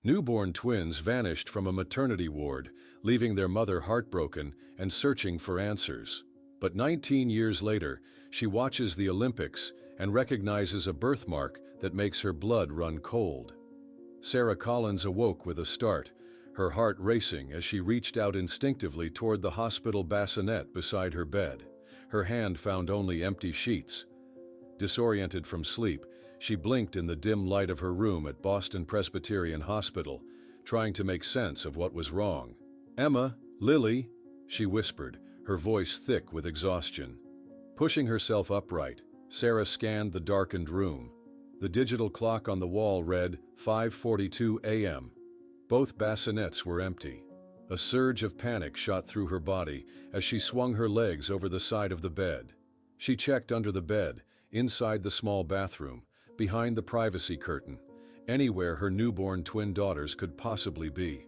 Newborn twins vanished from a maternity ward, leaving their mother heartbroken and searching for answers. But 19 years later, she watches the Olympics and recognizes a birthmark that makes her blood run cold. Sarah Collins awoke with a start, her heart racing as she reached out instinctively toward the hospital bassinet beside her bed. Her hand found only empty sheets. Disoriented from sleep, she blinked in the dim light of her room at Boston Presbyterian Hospital, trying to make sense of what was wrong. "Emma, Lily," she whispered, her voice thick with exhaustion. Pushing herself upright, Sarah scanned the darkened room. The digital clock on the wall read 5:42 a.m. Both bassinets were empty. A surge of panic shot through her body as she swung her legs over the side of the bed. She checked under the bed, inside the small bathroom, behind the privacy curtain, anywhere her newborn twin daughters could possibly be.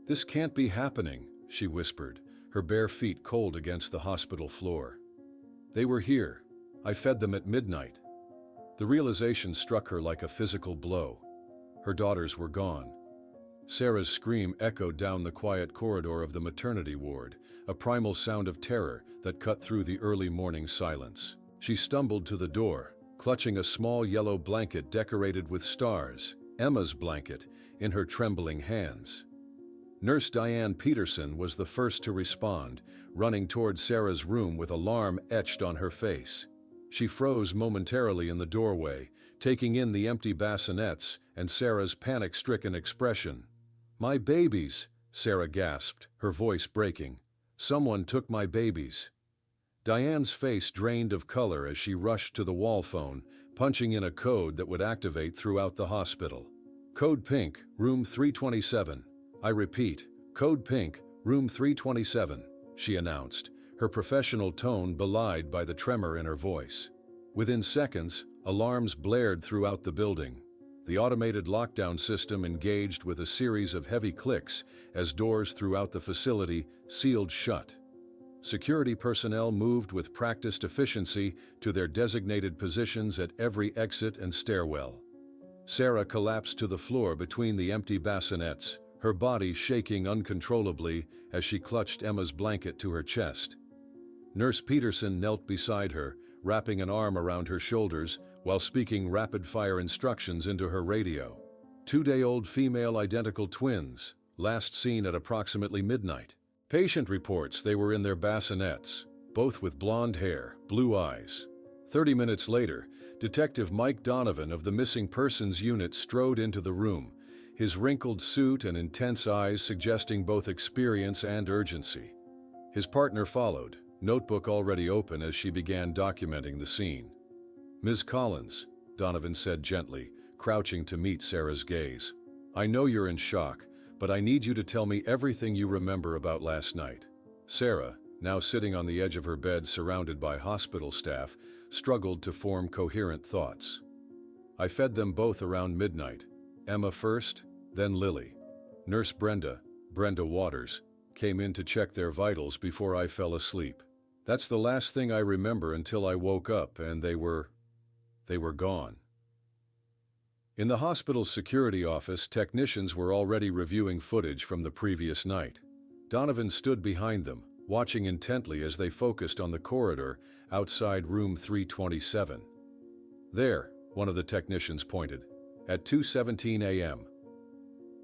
"This can't be happening," she whispered, her bare feet cold against the hospital floor. "They were here. I fed them at midnight." The realization struck her like a physical blow. Her daughters were gone. Sarah's scream echoed down the quiet corridor of the maternity ward, a primal sound of terror that cut through the early morning silence. She stumbled to the door, clutching a small yellow blanket decorated with stars, Emma's blanket, in her trembling hands. Nurse Diane Peterson was the first to respond, running toward Sarah's room with alarm etched on her face. She froze momentarily in the doorway, taking in the empty bassinets and Sarah's panic-stricken expression. "My babies," Sarah gasped, her voice breaking. "Someone took my babies." Diane's face drained of color as she rushed to the wall phone, punching in a code that would activate throughout the hospital. "Code pink, room 327. I repeat, code pink, room 327, she announced, her professional tone belied by the tremor in her voice. Within seconds, alarms blared throughout the building. The automated lockdown system engaged with a series of heavy clicks as doors throughout the facility sealed shut. Security personnel moved with practiced efficiency to their designated positions at every exit and stairwell. Sarah collapsed to the floor between the empty bassinets, her body shaking uncontrollably as she clutched Emma's blanket to her chest. Nurse Peterson knelt beside her, wrapping an arm around her shoulders while speaking rapid-fire instructions into her radio. 2-day-old female identical twins, last seen at approximately midnight. Patient reports they were in their bassinets, both with blonde hair, blue eyes. 30 minutes later, Detective Mike Donovan of the Missing Persons Unit strode into the room, his wrinkled suit and intense eyes suggesting both experience and urgency. His partner followed, notebook already open as she began documenting the scene. "Ms. Collins," Donovan said gently, crouching to meet Sarah's gaze. "I know you're in shock, but I need you to tell me everything you remember about last night." Sarah, now sitting on the edge of her bed surrounded by hospital staff, struggled to form coherent thoughts. "I fed them both around midnight. Emma first, then Lily. Nurse Brenda Waters, came in to check their vitals before I fell asleep. That's the last thing I remember until I woke up and they were gone." In the hospital's security office, technicians were already reviewing footage from the previous night. Donovan stood behind them, watching intently as they focused on the corridor outside room 327. "There," one of the technicians pointed, at 2:17 a.m.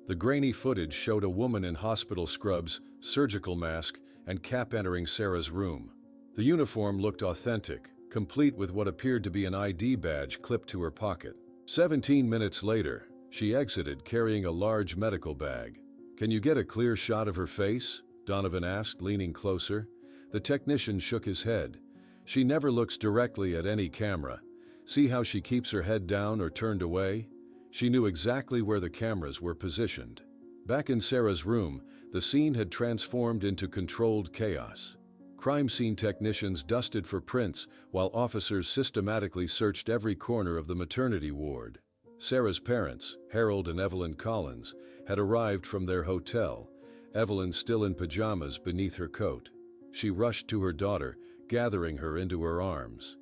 The grainy footage showed a woman in hospital scrubs, surgical mask, and cap entering Sarah's room. The uniform looked authentic, complete with what appeared to be an ID badge clipped to her pocket. 17 minutes later, she exited carrying a large medical bag. "Can you get a clear shot of her face?" Donovan asked, leaning closer. The technician shook his head. "She never looks directly at any camera. See how she keeps her head down or turned away?" She knew exactly where the cameras were positioned. Back in Sarah's room, the scene had transformed into controlled chaos. Crime scene technicians dusted for prints while officers systematically searched every corner of the maternity ward. Sarah's parents, Harold and Evelyn Collins, had arrived from their hotel, Evelyn still in pajamas beneath her coat. She rushed to her daughter, gathering her into her arms.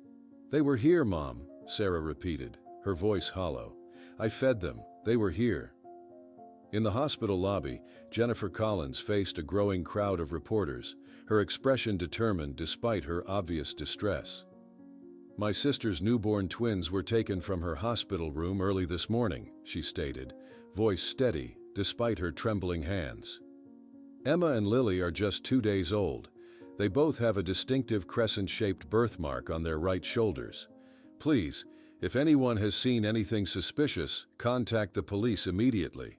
"They were here, Mom," Sarah repeated, her voice hollow. "I fed them. They were here." In the hospital lobby, Jennifer Collins faced a growing crowd of reporters, her expression determined despite her obvious distress. "My sister's newborn twins were taken from her hospital room early this morning," she stated, voice steady despite her trembling hands. "Emma and Lily are just 2 days old. They both have a distinctive crescent-shaped birthmark on their right shoulders. Please, if anyone has seen anything suspicious, contact the police immediately."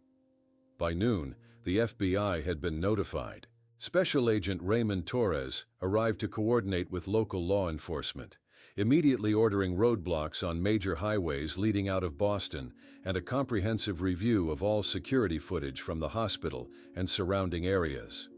By noon, the FBI had been notified. Special Agent Raymond Torres arrived to coordinate with local law enforcement, immediately ordering roadblocks on major highways leading out of Boston and a comprehensive review of all security footage from the hospital and surrounding areas.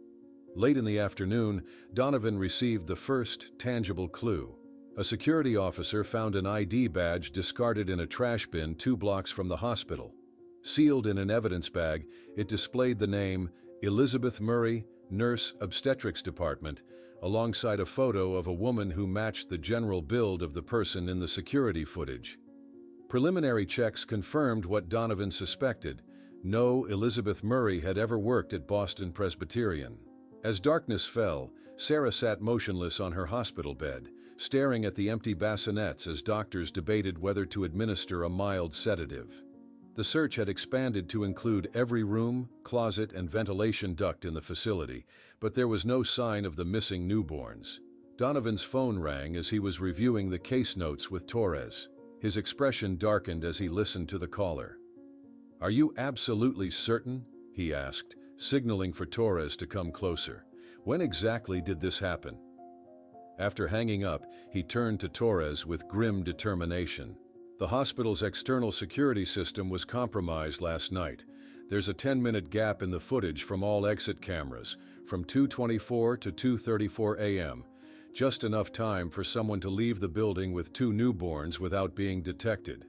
Late in the afternoon, Donovan received the first tangible clue. A security officer found an ID badge discarded in a trash bin 2 blocks from the hospital. Sealed in an evidence bag, it displayed the name Elizabeth Murray, Nurse, Obstetrics Department, alongside a photo of a woman who matched the general build of the person in the security footage. Preliminary checks confirmed what Donovan suspected. No Elizabeth Murray had ever worked at Boston Presbyterian. As darkness fell, Sarah sat motionless on her hospital bed, staring at the empty bassinets as doctors debated whether to administer a mild sedative. The search had expanded to include every room, closet, and ventilation duct in the facility, but there was no sign of the missing newborns. Donovan's phone rang as he was reviewing the case notes with Torres. His expression darkened as he listened to the caller. "Are you absolutely certain?" he asked, signaling for Torres to come closer. "When exactly did this happen?" After hanging up, he turned to Torres with grim determination. "The hospital's external security system was compromised last night. There's a 10-minute gap in the footage from all exit cameras, from 2:24 to 2:34 a.m. Just enough time for someone to leave the building with 2 newborns without being detected."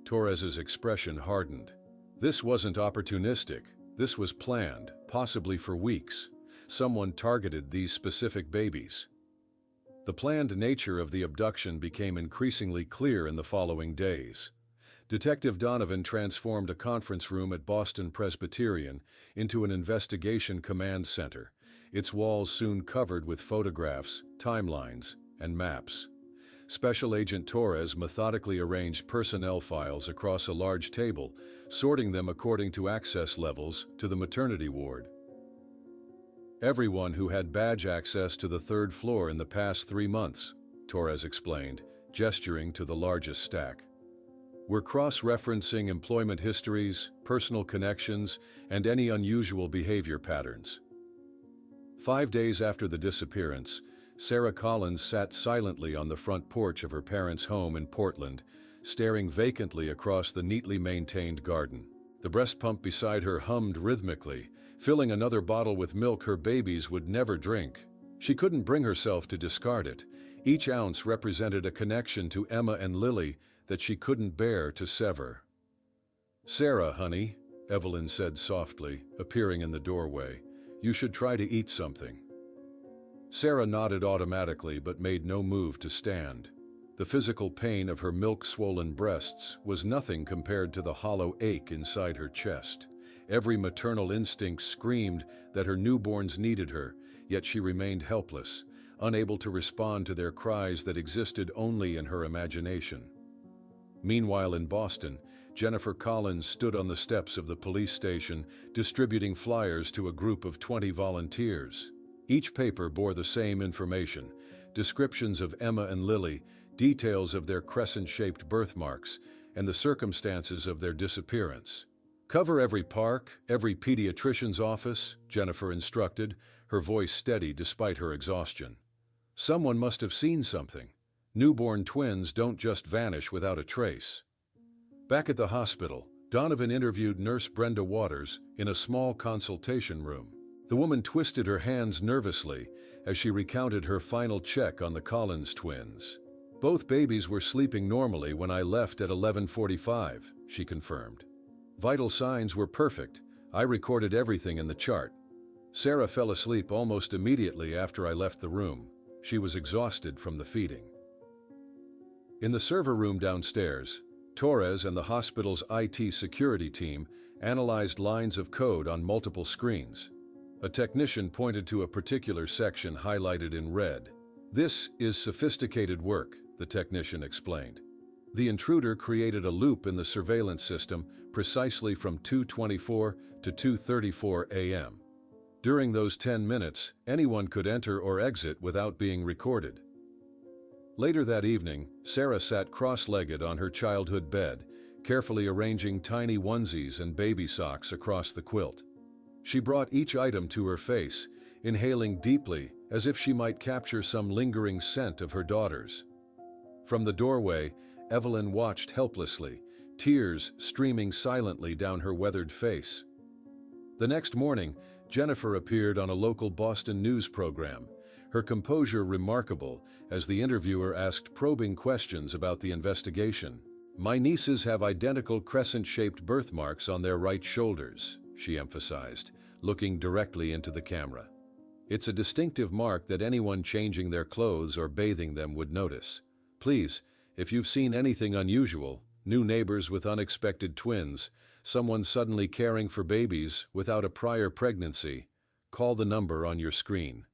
Torres's expression hardened. This wasn't opportunistic. This was planned, possibly for weeks. Someone targeted these specific babies. The planned nature of the abduction became increasingly clear in the following days. Detective Donovan transformed a conference room at Boston Presbyterian into an investigation command center, its walls soon covered with photographs, timelines, and maps. Special Agent Torres methodically arranged personnel files across a large table, sorting them according to access levels to the maternity ward. "Everyone who had badge access to the 3rd floor in the past 3 months," Torres explained, gesturing to the largest stack. "We're cross-referencing employment histories, personal connections, and any unusual behavior patterns." 5 days after the disappearance, Sarah Collins sat silently on the front porch of her parents' home in Portland, staring vacantly across the neatly maintained garden. The breast pump beside her hummed rhythmically, filling another bottle with milk her babies would never drink. She couldn't bring herself to discard it. Each ounce represented a connection to Emma and Lily that she couldn't bear to sever. "Sarah, honey," Evelyn said softly, appearing in the doorway, "you should try to eat something." Sarah nodded automatically but made no move to stand. The physical pain of her milk-swollen breasts was nothing compared to the hollow ache inside her chest. Every maternal instinct screamed that her newborns needed her, yet she remained helpless, unable to respond to their cries that existed only in her imagination. Meanwhile in Boston, Jennifer Collins stood on the steps of the police station, distributing flyers to a group of 20 volunteers. Each paper bore the same information: descriptions of Emma and Lily, details of their crescent-shaped birthmarks, and the circumstances of their disappearance. "Cover every park, every pediatrician's office," Jennifer instructed, her voice steady despite her exhaustion. "Someone must have seen something. Newborn twins don't just vanish without a trace." Back at the hospital, Donovan interviewed Nurse Brenda Waters in a small consultation room. The woman twisted her hands nervously as she recounted her final check on the Collins twins. "Both babies were sleeping normally when I left at 11:45, she confirmed. "Vital signs were perfect. I recorded everything in the chart. Sarah fell asleep almost immediately after I left the room. She was exhausted from the feeding." In the server room downstairs, Torres and the hospital's IT security team analyzed lines of code on multiple screens. A technician pointed to a particular section highlighted in red. "This is sophisticated work," the technician explained. The intruder created a loop in the surveillance system precisely from 2:24 to 2:34 a.m. During those 10 minutes, anyone could enter or exit without being recorded. Later that evening, Sarah sat cross-legged on her childhood bed, carefully arranging tiny onesies and baby socks across the quilt. She brought each item to her face, inhaling deeply as if she might capture some lingering scent of her daughter's. From the doorway, Evelyn watched helplessly, tears streaming silently down her weathered face. The next morning, Jennifer appeared on a local Boston news program, her composure remarkable as the interviewer asked probing questions about the investigation. "My nieces have identical crescent-shaped birthmarks on their right shoulders," she emphasized, looking directly into the camera. "It's a distinctive mark that anyone changing their clothes or bathing them would notice. Please, if you've seen anything unusual, new neighbors with unexpected twins, someone suddenly caring for babies without a prior pregnancy, call the number on your screen."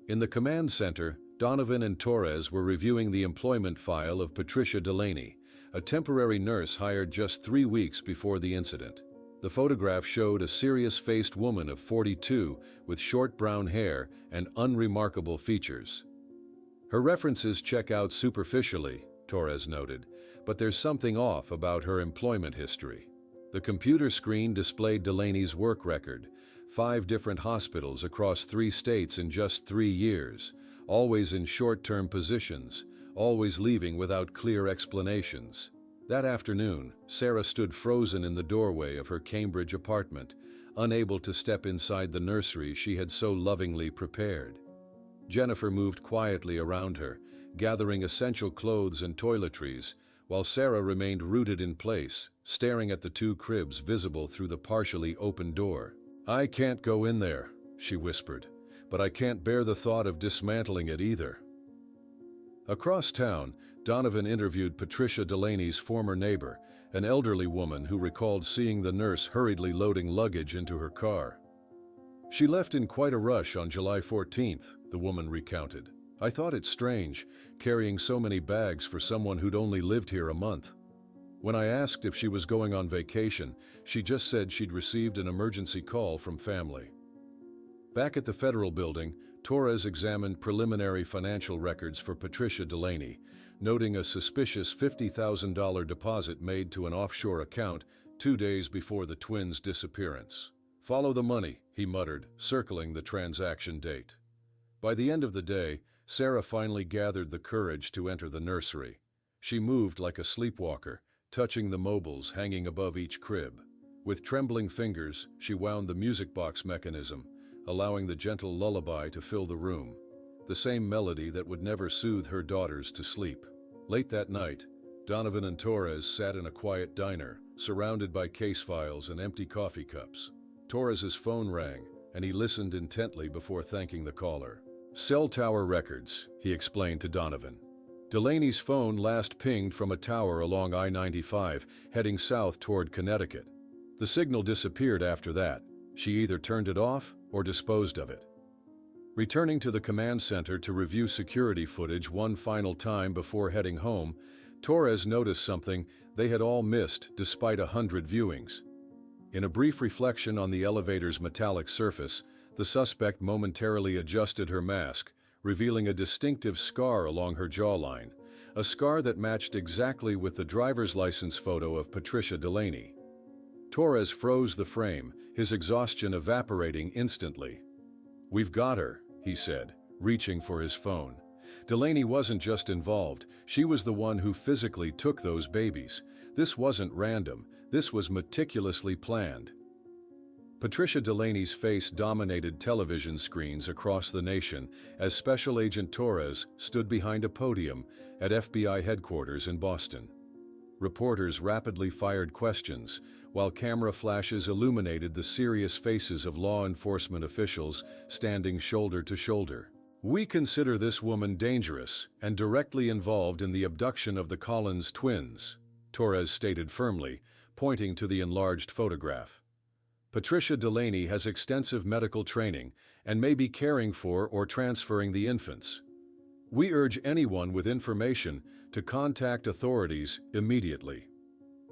In the command center, Donovan and Torres were reviewing the employment file of Patricia Delaney, a temporary nurse hired just 3 weeks before the incident. The photograph showed a serious-faced woman of 42 with short brown hair and unremarkable features. "Her references check out superficially," Torres noted, "but there's something off about her employment history." The computer screen displayed Delaney's work record: 5 different hospitals across 3 states in just 3 years, always in short-term positions, always leaving without clear explanations. That afternoon, Sarah stood frozen in the doorway of her Cambridge apartment, unable to step inside the nursery she had so lovingly prepared. Jennifer moved quietly around her, gathering essential clothes and toiletries, while Sarah remained rooted in place, staring at the 2 cribs visible through the partially open door. "I can't go in there," she whispered, "but I can't bear the thought of dismantling it either." Across town, Donovan interviewed Patricia Delaney's former neighbor, an elderly woman who recalled seeing the nurse hurriedly loading luggage into her car. "She left in quite a rush on July 14th, the woman recounted. "I thought it strange, carrying so many bags for someone who'd only lived here a month. When I asked if she was going on vacation, she just said she'd received an emergency call from family." Back at the federal building, Torres examined preliminary financial records for Patricia Delaney, noting a suspicious $50,000 deposit made to an offshore account 2 days before the twins' disappearance. "Follow the money," he muttered, circling the transaction date. By the end of the day, Sarah finally gathered the courage to enter the nursery. She moved like a sleepwalker, touching the mobiles hanging above each crib. With trembling fingers, she wound the music box mechanism, allowing the gentle lullaby to fill the room, the same melody that would never soothe her daughters to sleep. Late that night, Donovan and Torres sat in a quiet diner, surrounded by case files and empty coffee cups. Torres's phone rang, and he listened intently before thanking the caller. "Cell tower records," he explained to Donovan. "Delaney's phone last pinged from a tower along I-95, heading south toward Connecticut. The signal disappeared after that. She either turned it off or disposed of it." Returning to the command center to review security footage one final time before heading home, Torres noticed something they had all missed despite 100 viewings. In a brief reflection on the elevator's metallic surface, the suspect momentarily adjusted her mask, revealing a distinctive scar along her jawline, a scar that matched exactly with the driver's license photo of Patricia Delaney. Torres froze the frame, his exhaustion evaporating instantly. "We've got her," he said, reaching for his phone. "Delaney wasn't just involved, she was the one who physically took those babies. This wasn't random, this was meticulously planned." Patricia Delaney's face dominated television screens across the nation as Special Agent Torres stood behind a podium at FBI headquarters in Boston. Reporters rapidly fired questions, while camera flashes illuminated the serious faces of law enforcement officials standing shoulder to shoulder. "We consider this woman dangerous and directly involved in the abduction of the Collins twins," Torres stated firmly, pointing to the enlarged photograph. Patricia Delaney has extensive medical training and may be caring for or transferring the infants. We urge anyone with information to contact authorities immediately.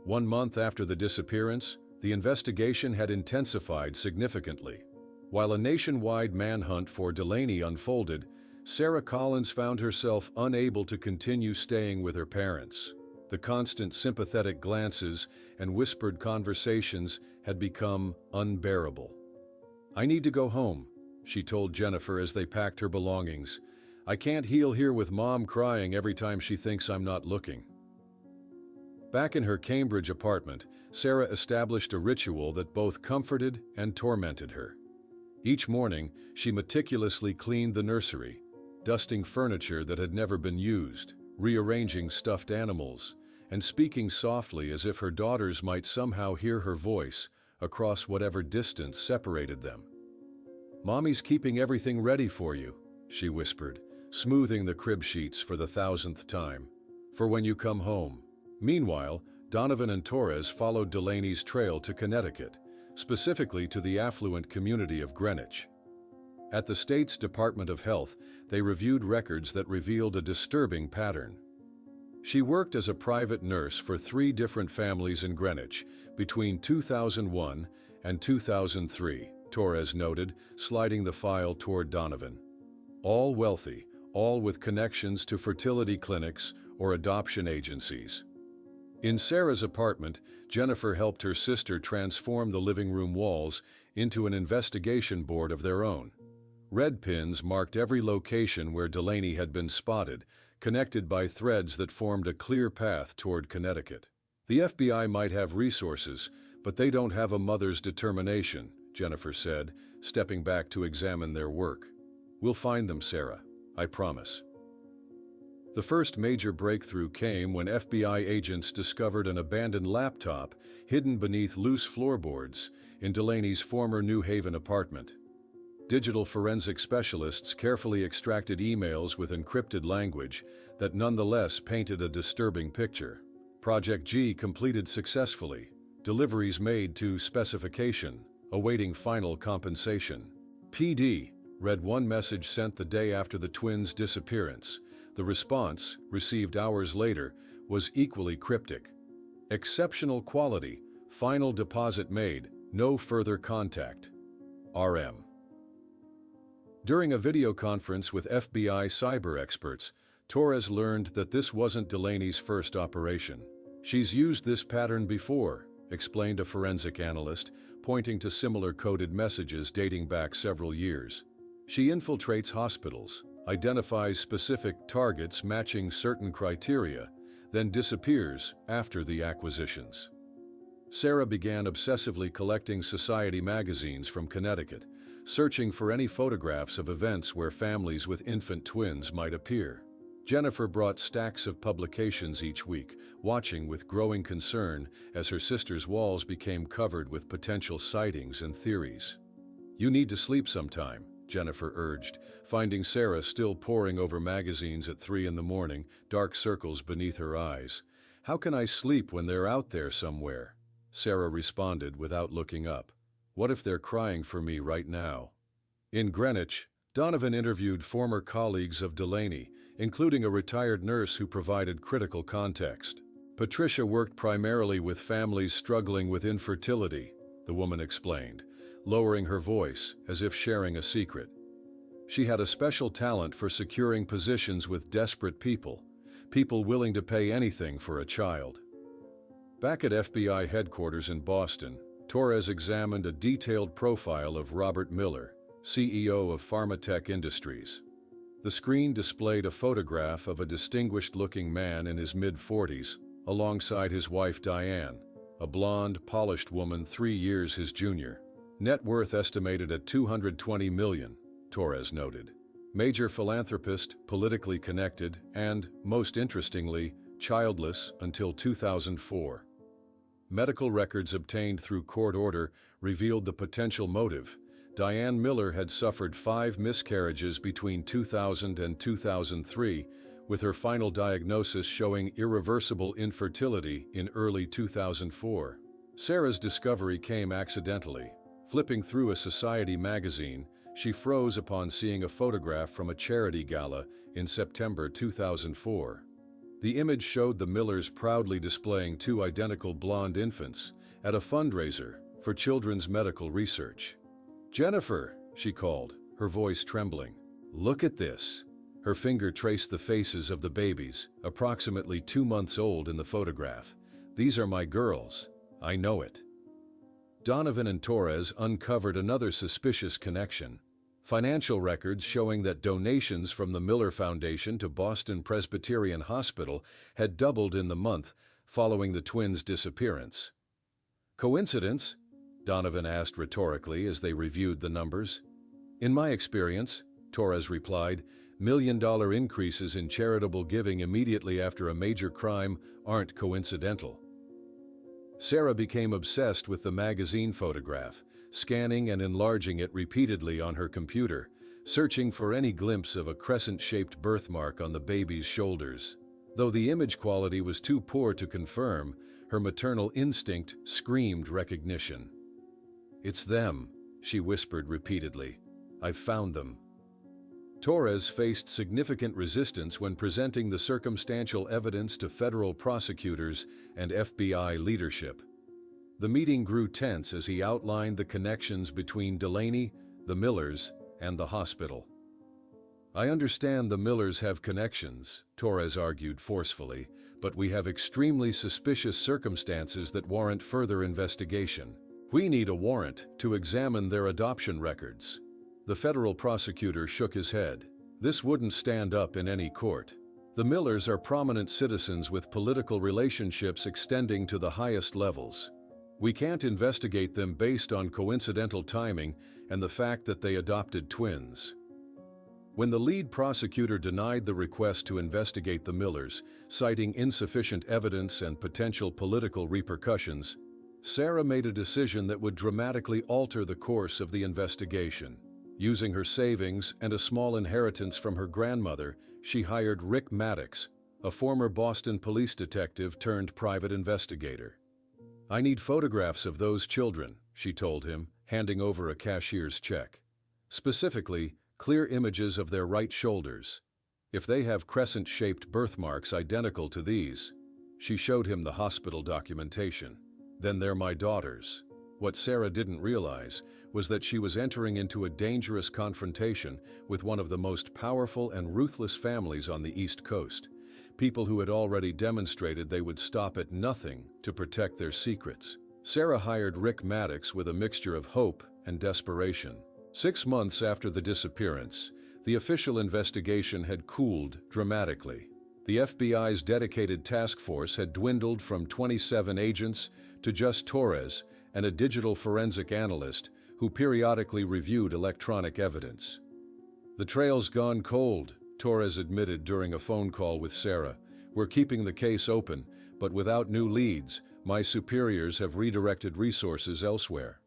1 month after the disappearance, the investigation had intensified significantly. While a nationwide manhunt for Delaney unfolded, Sarah Collins found herself unable to continue staying with her parents. The constant sympathetic glances and whispered conversations had become unbearable. "I need to go home," she told Jennifer as they packed her belongings. "I can't heal here with Mom crying every time she thinks I'm not looking." Back in her Cambridge apartment, Sarah established a ritual that both comforted and tormented her. Each morning, she meticulously cleaned the nursery, dusting furniture that had never been used, rearranging stuffed animals, and speaking softly as if her daughters might somehow hear her voice across whatever distance separated them. "Mommy's keeping everything ready for you," she whispered, smoothing the crib sheets for the 1,000th time, "for when you come home." Meanwhile, Donovan and Torres followed Delaney's trail to Connecticut, specifically to the affluent community of Greenwich. At the state's Department of Health, they reviewed records that revealed a disturbing pattern. She worked as a private nurse for 3 different families in Greenwich between 2001 and 2003, Torres noted, sliding the file toward Donovan. All wealthy, all with connections to fertility clinics or adoption agencies. In Sarah's apartment, Jennifer helped her sister transform the living room walls into an investigation board of their own. Red pins marked every location where Delaney had been spotted, connected by threads that formed a clear path toward Connecticut. "The FBI might have resources, but they don't have a mother's determination," Jennifer said, stepping back to examine their work. "We'll find them, Sarah, I promise." The first major breakthrough came when FBI agents discovered an abandoned laptop hidden beneath loose floorboards in Delaney's former New Haven apartment. Digital forensic specialists carefully extracted emails with encrypted language that nonetheless painted a disturbing picture. Project G completed successfully, deliveries made to specification, awaiting final compensation. PD read one message sent the day after the twins' disappearance. The response, received hours later, was equally cryptic. "Exceptional quality, final deposit made, no further contact. RM." During a video conference with FBI cyber experts, Torres learned that this wasn't Delaney's first operation. "She's used this pattern before," explained a forensic analyst, pointing to similar coded messages dating back several years. "She infiltrates hospitals, identifies specific targets matching certain criteria, then disappears after the acquisitions." Sarah began obsessively collecting society magazines from Connecticut, searching for any photographs of events where families with infant twins might appear. Jennifer brought stacks of publications each week, watching with growing concern as her sister's walls became covered with potential sightings and theories. "You need to sleep sometime," Jennifer urged, finding Sarah still poring over magazines at 3 in the morning, dark circles beneath her eyes. "How can I sleep when they're out there somewhere?" Sarah responded without looking up. "What if they're crying for me right now?" In Greenwich, Donovan interviewed former colleagues of Delaney, including a retired nurse who provided critical context. "Patricia worked primarily with families struggling with infertility," the woman explained, lowering her voice as if sharing a secret. "She had a special talent for securing positions with desperate people willing to pay anything for a child." Back at FBI headquarters in Boston, Torres examined a detailed profile of Robert Miller, CEO of Pharmatech Industries. The screen displayed a photograph of a distinguished-looking man in his mid-40s, alongside his wife Diane, a blonde, polished woman 3 years his junior. Net worth estimated at $220 million, Torres noted. Major philanthropist, politically connected, and, most interestingly, childless until 2004. Medical records obtained through court order revealed the potential motive. Diane Miller had suffered 5 miscarriages between 2000 and 2003, with her final diagnosis showing irreversible infertility in early 2004. Sarah's discovery came accidentally. Flipping through a society magazine, she froze upon seeing a photograph from a charity gala in September 2004. The image showed the Millers proudly displaying two identical blonde infants at a fundraiser for children's medical research. "Jennifer," she called, her voice trembling. "Look at this." Her finger traced the faces of the babies, approximately 2 months old in the photograph. "These are my girls. I know it." Donovan and Torres uncovered another suspicious connection. Financial records showing that donations from the Miller Foundation to Boston Presbyterian Hospital had doubled in the month following the twins' disappearance. "Coincidence?" Donovan asked rhetorically as they reviewed the numbers. "In my experience," Torres replied, "million-dollar increases in charitable giving immediately after a major crime aren't coincidental." Sarah became obsessed with the magazine photograph, scanning and enlarging it repeatedly on her computer, searching for any glimpse of a crescent-shaped birthmark on the baby's shoulders. Though the image quality was too poor to confirm, her maternal instinct screamed recognition. "It's them," she whispered repeatedly. "I've found them." Torres faced significant resistance when presenting the circumstantial evidence to federal prosecutors and FBI leadership. The meeting grew tense as he outlined the connections between Delaney, the Millers, and the hospital. "I understand the Millers have connections," Torres argued forcefully, "but we have extremely suspicious circumstances that warrant further investigation. We need a warrant to examine their adoption records." The federal prosecutor shook his head. "This wouldn't stand up in any court. The Millers are prominent citizens with political relationships extending to the highest levels. We can't investigate them based on coincidental timing and the fact that they adopted twins." When the lead prosecutor denied the request to investigate the Millers, citing insufficient evidence and potential political repercussions, Sarah made a decision that would dramatically alter the course of the investigation. Using her savings and a small inheritance from her grandmother, she hired Rick Maddox, a former Boston police detective turned private investigator. "I need photographs of those children," she told him, handing over a cashier's check. "Specifically, clear images of their right shoulders. If they have crescent-shaped birthmarks identical to these," she showed him the hospital documentation, "then they're my daughters." What Sarah didn't realize was that she was entering into a dangerous confrontation with one of the most powerful and ruthless families on the East Coast, people who had already demonstrated they would stop at nothing to protect their secrets. Sarah hired Rick Maddox with a mixture of hope and desperation. 6 months after the disappearance, the official investigation had cooled dramatically. The FBI's dedicated task force had dwindled from 27 agents to just Torres and a digital forensic analyst who periodically reviewed electronic evidence. "The trail's gone cold," Torres admitted during a phone call with Sarah. "We're keeping the case open, but without new leads, my superiors have redirected resources elsewhere."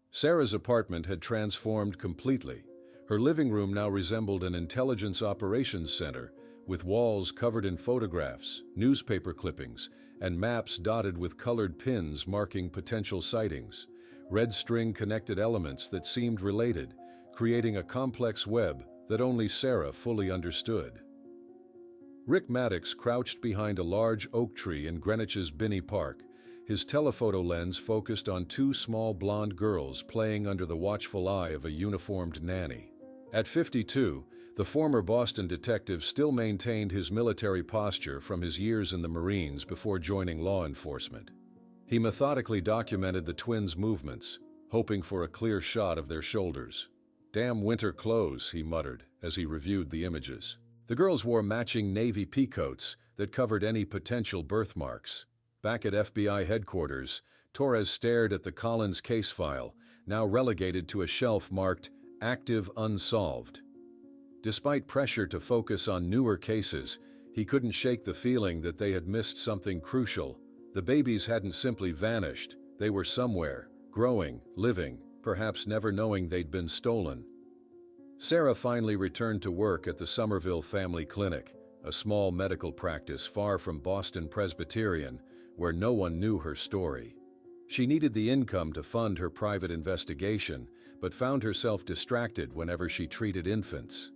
Sarah's apartment had transformed completely. Her living room now resembled an intelligence operations center, with walls covered in photographs, newspaper clippings, and maps dotted with colored pins marking potential sightings, red string-connected elements that seemed related, creating a complex web that only Sarah fully understood. Rick Maddox crouched behind a large oak tree in Greenwich's Binney Park, his telephoto lens focused on 2 small blonde girls playing under the watchful eye of a uniformed nanny. At 52, the former Boston detective still maintained his military posture from his years in the Marines before joining law enforcement. He methodically documented the twins' movements, hoping for a clear shot of their shoulders. "Damn winter clothes," he muttered as he reviewed the images. The girls wore matching navy peacoats that covered any potential birthmarks. Back at FBI headquarters, Torres stared at the Collins case file, now relegated to a shelf marked "Active Unsolved." Despite pressure to focus on newer cases, he couldn't shake the feeling that they had missed something crucial. The babies hadn't simply vanished, they were somewhere, growing, living, perhaps never knowing they'd been stolen. Sarah finally returned to work at the Somerville Family Clinic, a small medical practice far from Boston Presbyterian, where no one knew her story. She needed the income to fund her private investigation, but found herself distracted whenever she treated infants.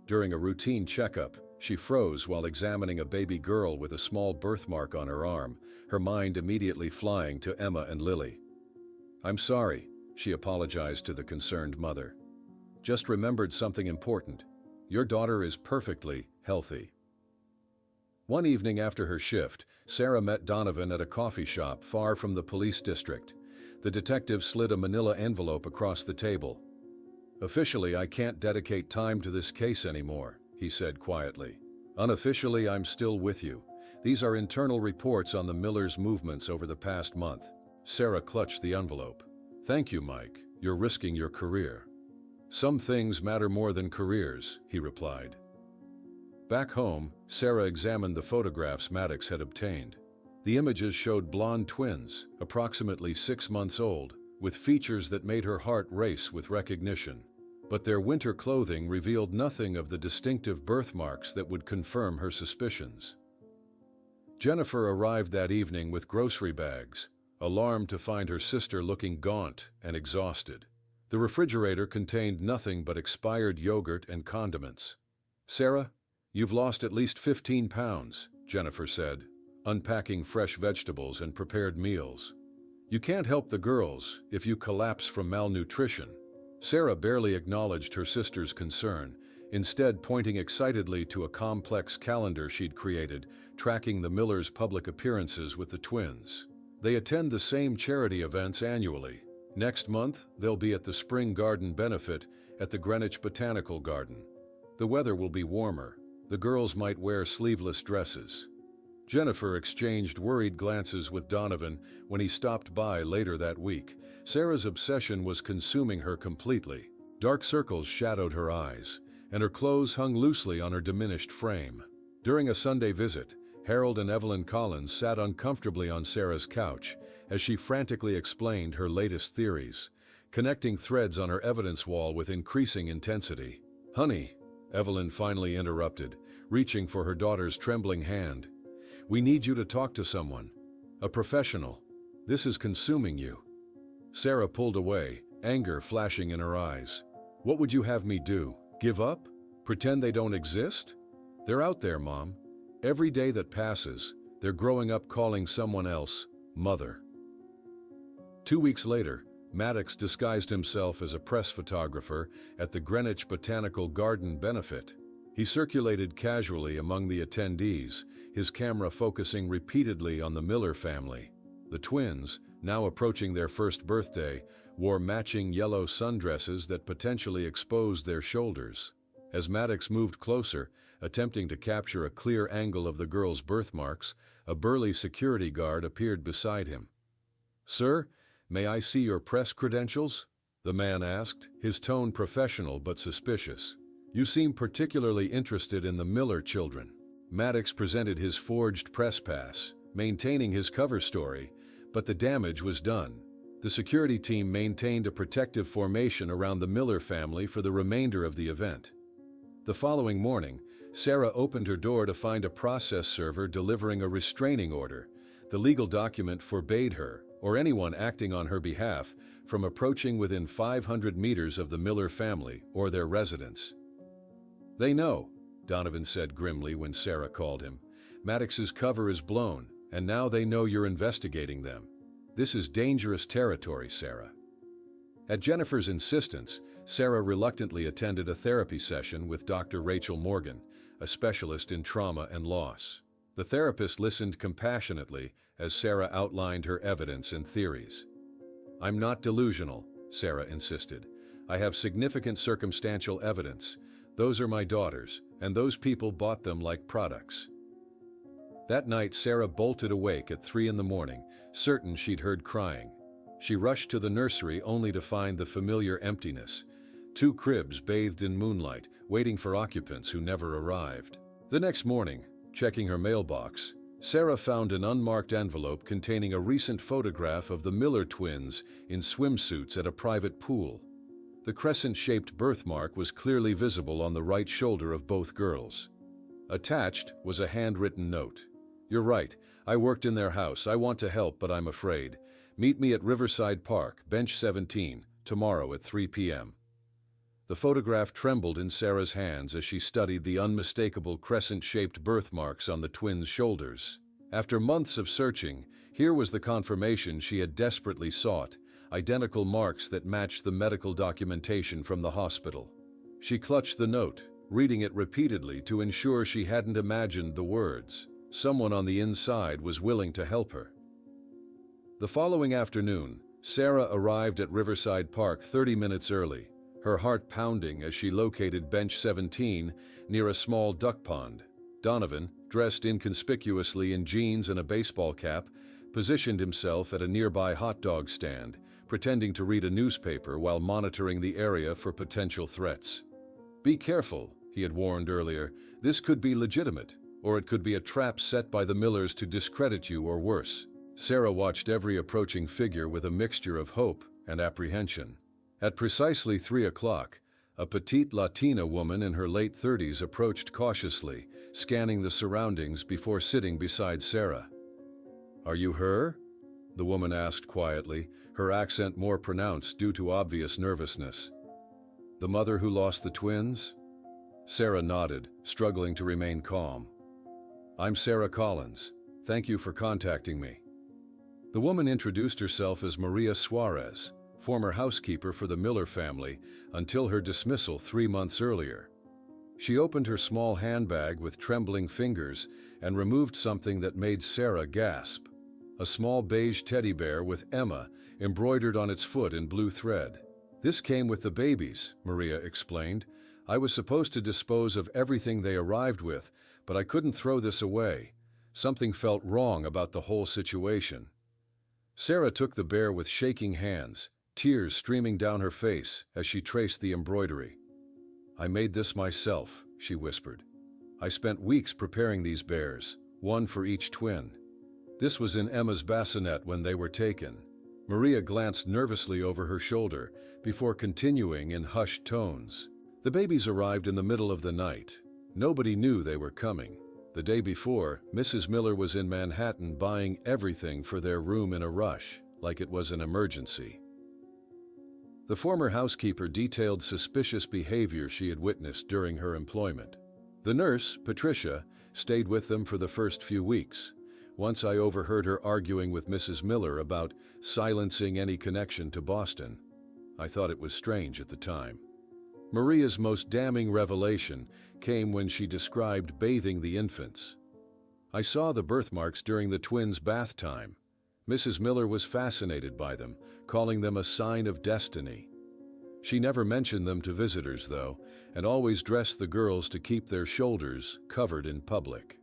During a routine checkup, she froze while examining a baby girl with a small birthmark on her arm, her mind immediately flying to Emma and Lily. "I'm sorry," she apologized to the concerned mother. "Just remembered something important. Your daughter is perfectly healthy." One evening after her shift, Sarah met Donovan at a coffee shop far from the police district. The detective slid a manila envelope across the table. "Officially, I can't dedicate time to this case anymore," he said quietly. "Unofficially, I'm still with you. These are internal reports on the Millers' movements over the past month." Sarah clutched the envelope. "Thank you, Mike. You're risking your career." "Some things matter more than careers," he replied. Back home, Sarah examined the photographs Maddox had obtained. The images showed blonde twins, approximately 6 months old, with features that made her heart race with recognition. But their winter clothing revealed nothing of the distinctive birthmarks that would confirm her suspicions. Jennifer arrived that evening with grocery bags, alarmed to find her sister looking gaunt and exhausted. The refrigerator contained nothing but expired yogurt and condiments. "Sarah, you've lost at least 15 pounds, Jennifer said, unpacking fresh vegetables and prepared meals. "You can't help the girls if you collapse from malnutrition." Sarah barely acknowledged her sister's concern, instead pointing excitedly to a complex calendar she'd created, tracking the Millers' public appearances with the twins. They attend the same charity events annually. Next month, they'll be at the Spring Garden Benefit at the Greenwich Botanical Garden. The weather will be warmer. The girls might wear sleeveless dresses. Jennifer exchanged worried glances with Donovan when he stopped by later that week. Sarah's obsession was consuming her completely. Dark circles shadowed her eyes, and her clothes hung loosely on her diminished frame. During a Sunday visit, Harold and Evelyn Collins sat uncomfortably on Sarah's couch as she frantically explained her latest theories, connecting threads on her evidence wall with increasing intensity. "Honey," Evelyn finally interrupted, reaching for her daughter's trembling hand. "We need you to talk to someone. A professional. This is consuming you." Sarah pulled away, anger flashing in her eyes. "What would you have me do? Give up? Pretend they don't exist? They're out there, Mom. Every day that passes, they're growing up calling someone else mother." 2 weeks later, Maddox disguised himself as a press photographer at the Greenwich Botanical Garden Benefit. He circulated casually among the attendees, his camera focusing repeatedly on the Miller family. The twins, now approaching their first birthday, wore matching yellow sundresses that potentially exposed their shoulders. As Maddox moved closer, attempting to capture a clear angle of the girls' birthmarks, a burly security guard appeared beside him. "Sir, may I see your press credentials?" the man asked, his tone professional but suspicious. "You seem particularly interested in the Miller children." Maddox presented his forged press pass, maintaining his cover story, but the damage was done. The security team maintained a protective formation around the Miller family for the remainder of the event. The following morning, Sarah opened her door to find a process server delivering a restraining order. The legal document forbade her, or anyone acting on her behalf, from approaching within 500 meters of the Miller family or their residence. "They know," Donovan said grimly when Sarah called him. "Maddox's cover is blown, and now they know you're investigating them. This is dangerous territory, Sarah." At Jennifer's insistence, Sarah reluctantly attended a therapy session with Dr. Rachel Morgan, a specialist in trauma and loss. The therapist listened compassionately as Sarah outlined her evidence and theories. "I'm not delusional," Sarah insisted. "I have significant circumstantial evidence. Those are my daughters, and those people bought them like products." That night, Sarah bolted awake at 3 a.m, certain she'd heard crying. She rushed to the nursery only to find the familiar emptiness. 2 cribs bathed in moonlight, waiting for occupants who never arrived. The next morning, checking her mailbox, Sarah found an unmarked envelope containing a recent photograph of the Miller twins in swimsuits at a private pool. The crescent-shaped birthmark was clearly visible on the right shoulder of both girls. Attached was a handwritten note. "You're right. I worked in their house. I want to help, but I'm afraid. Meet me at Riverside Park, bench 17, tomorrow at 3 p.m. The photograph trembled in Sarah's hands as she studied the unmistakable crescent-shaped birthmarks on the twins' shoulders. After months of searching, here was the confirmation she had desperately sought, identical marks that matched the medical documentation from the hospital. She clutched the note, reading it repeatedly to ensure she hadn't imagined the words. Someone on the inside was willing to help her. The following afternoon, Sarah arrived at Riverside Park 30 minutes early, her heart pounding as she located bench 17 near a small duck pond. Donovan, dressed inconspicuously in jeans and a baseball cap, positioned himself at a nearby hot dog stand, pretending to read a newspaper while monitoring the area for potential threats. "Be careful," he had warned earlier. "This could be legitimate, or it could be a trap set by the Millers to discredit you or worse." Sarah watched every approaching figure with a mixture of hope and apprehension. At precisely 3 o'clock, a petite Latina woman in her late 30s approached cautiously, scanning the surroundings before sitting beside Sarah. "Are you her?" the woman asked quietly, her accent more pronounced due to obvious nervousness. "The mother who lost the twins?" Sarah nodded, struggling to remain calm. "I'm Sarah Collins. Thank you for contacting me." The woman introduced herself as Maria Suarez, former housekeeper for the Miller family until her dismissal 3 months earlier. She opened her small handbag with trembling fingers and removed something that made Sarah gasp. A small beige teddy bear with Emma embroidered on its foot in blue thread. "This came with the babies," Maria explained. "I was supposed to dispose of everything they arrived with, but I couldn't throw this away. Something felt wrong about the whole situation." Sarah took the bear with shaking hands, tears streaming down her face as she traced the embroidery. "I made this myself," she whispered. "I spent weeks preparing these bears, one for each twin. This was in Emma's bassinet when they were taken." Maria glanced nervously over her shoulder before continuing in hushed tones. "The babies arrived in the middle of the night. Nobody knew they were coming. The day before, Mrs. Miller was in Manhattan buying everything for their room in a rush, like it was an emergency." The former housekeeper detailed suspicious behavior she had witnessed during her employment. "The nurse, Patricia, stayed with them for the first few weeks. Once I overheard her arguing with Mrs. Miller about silencing any connection to Boston. I thought it was strange at the time." Maria's most damning revelation came when she described bathing the infants. "I saw the birthmarks during the twins' bath time. Mrs. Miller was fascinated by them, calling them a sign of destiny. She never mentioned them to visitors, though, and always dressed the girls to keep their shoulders covered in public."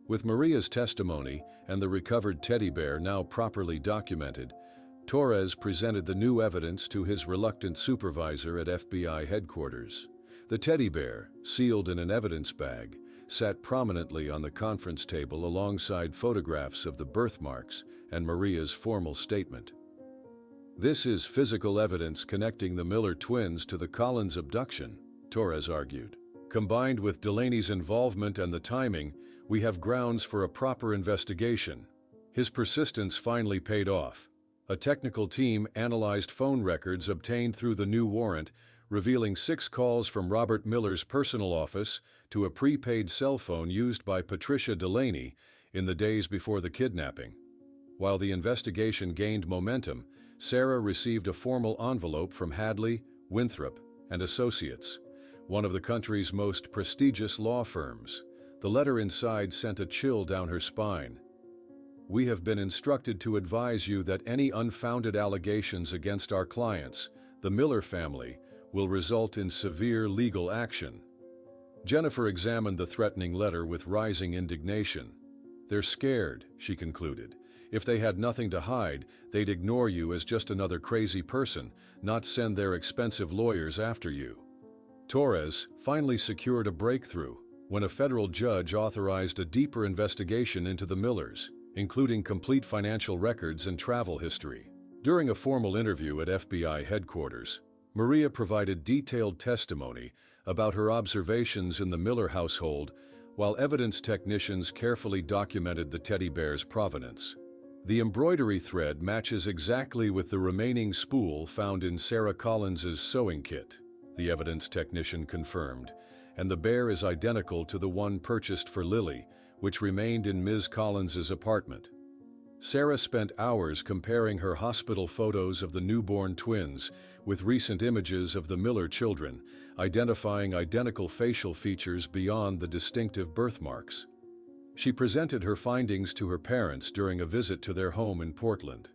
With Maria's testimony and the recovered teddy bear now properly documented, Torres presented the new evidence to his reluctant supervisor at FBI headquarters. The teddy bear, sealed in an evidence bag, sat prominently on the conference table alongside photographs of the birthmarks and Maria's formal statement. "This is physical evidence connecting the Miller twins to the Collins abduction," Torres argued. "Combined with Delaney's involvement and the timing, we have grounds for a proper investigation." His persistence finally paid off. A technical team analyzed phone records obtained through the new warrant, revealing 6 calls from Robert Miller's personal office to a prepaid cell phone used by Patricia Delaney in the days before the kidnapping. While the investigation gained momentum, Sarah received a formal envelope from Hadley, Winthrop, and Associates, one of the country's most prestigious law firms. The letter inside sent a chill down her spine. "We have been instructed to advise you that any unfounded allegations against our clients, the Miller family, will result in severe legal action." Jennifer examined the threatening letter with rising indignation. "They're scared," she concluded. "If they had nothing to hide, they'd ignore you as just another crazy person, not send their expensive lawyers after you." Torres finally secured a breakthrough when a federal judge authorized a deeper investigation into the Millers, including complete financial records and travel history. During a formal interview at FBI headquarters, Maria provided detailed testimony about her observations in the Miller household, while evidence technicians carefully documented the teddy bear's provenance. The embroidery thread matches exactly with the remaining spool found in Sarah Collins's sewing kit, the evidence technician confirmed, and the bear is identical to the one purchased for Lily, which remained in Ms. Collins's apartment. Sarah spent hours comparing her hospital photos of the newborn twins with recent images of the Miller children, identifying identical facial features beyond the distinctive birthmarks. She presented her findings to her parents during a visit to their home in Portland.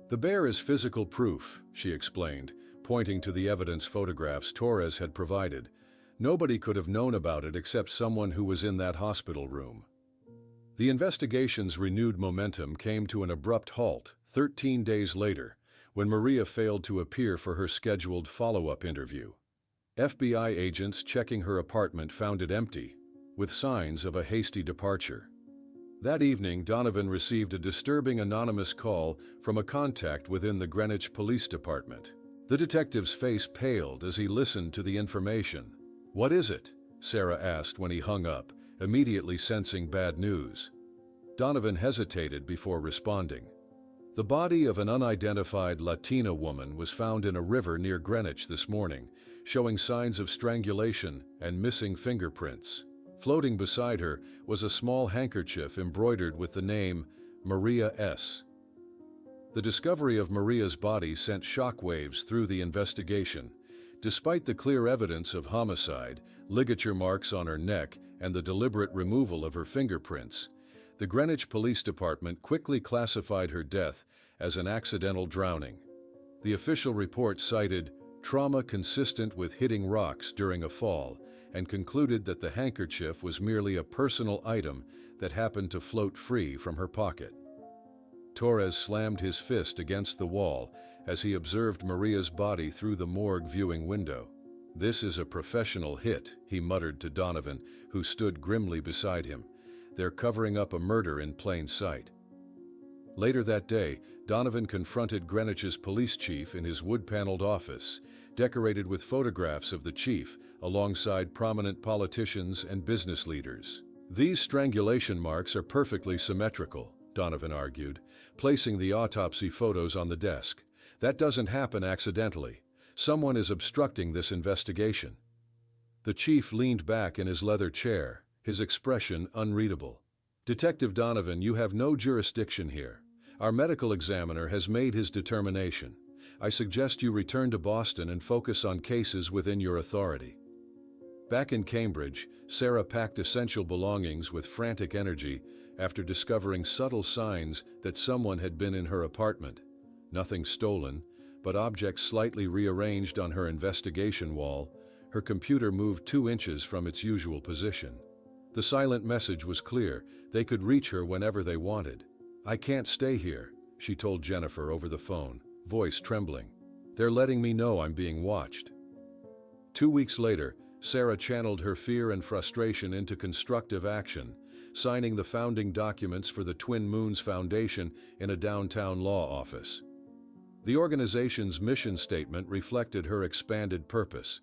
"The bear is physical proof," she explained, pointing to the evidence photographs Torres had provided. "Nobody could have known about it except someone who was in that hospital room." The investigation's renewed momentum came to an abrupt halt 13 days later, when Maria failed to appear for her scheduled follow-up interview. FBI agents checking her apartment found it empty, with signs of a hasty departure. That evening, Donovan received a disturbing anonymous call from a contact within the Greenwich Police Department. The detective's face paled as he listened to the information. "What is it?" Sarah asked when he hung up, immediately sensing bad news. Donovan hesitated before responding. "The body of an unidentified Latina woman was found in a river near Greenwich this morning, showing signs of strangulation and missing fingerprints. Floating beside her was a small handkerchief embroidered with the name Maria S." The discovery of Maria's body sent shockwaves through the investigation. Despite the clear evidence of homicide, ligature marks on her neck, and the deliberate removal of her fingerprints, the Greenwich Police Department quickly classified her death as an accidental drowning. The official report cited trauma consistent with hitting rocks during a fall and concluded that the handkerchief was merely a personal item that happened to float free from her pocket. Torres slammed his fist against the wall as he observed Maria's body through the morgue viewing window. "This is a professional hit," he muttered to Donovan, who stood grimly beside him. "They're covering up a murder in plain sight." Later that day, Donovan confronted Greenwich's police chief in his wood-paneled office, decorated with photographs of the chief alongside prominent politicians and business leaders. "These strangulation marks are perfectly symmetrical," Donovan argued, placing the autopsy photos on the desk. "That doesn't happen accidentally. Someone is obstructing this investigation." The chief leaned back in his leather chair, his expression unreadable. "Detective Donovan, you have no jurisdiction here. Our medical examiner has made his determination. I suggest you return to Boston and focus on cases within your authority." Back in Cambridge, Sarah packed essential belongings with frantic energy after discovering subtle signs that someone had been in her apartment. Nothing stolen, but objects slightly rearranged on her investigation wall. Her computer moved 2 inches from its usual position. The silent message was clear. They could reach her whenever they wanted. "I can't stay here," she told Jennifer over the phone, voice trembling. "They're letting me know I'm being watched." 2 weeks later, Sarah channeled her fear and frustration into constructive action, signing the founding documents for the Twin Moons Foundation in a downtown law office. The organization's mission statement reflected her expanded purpose: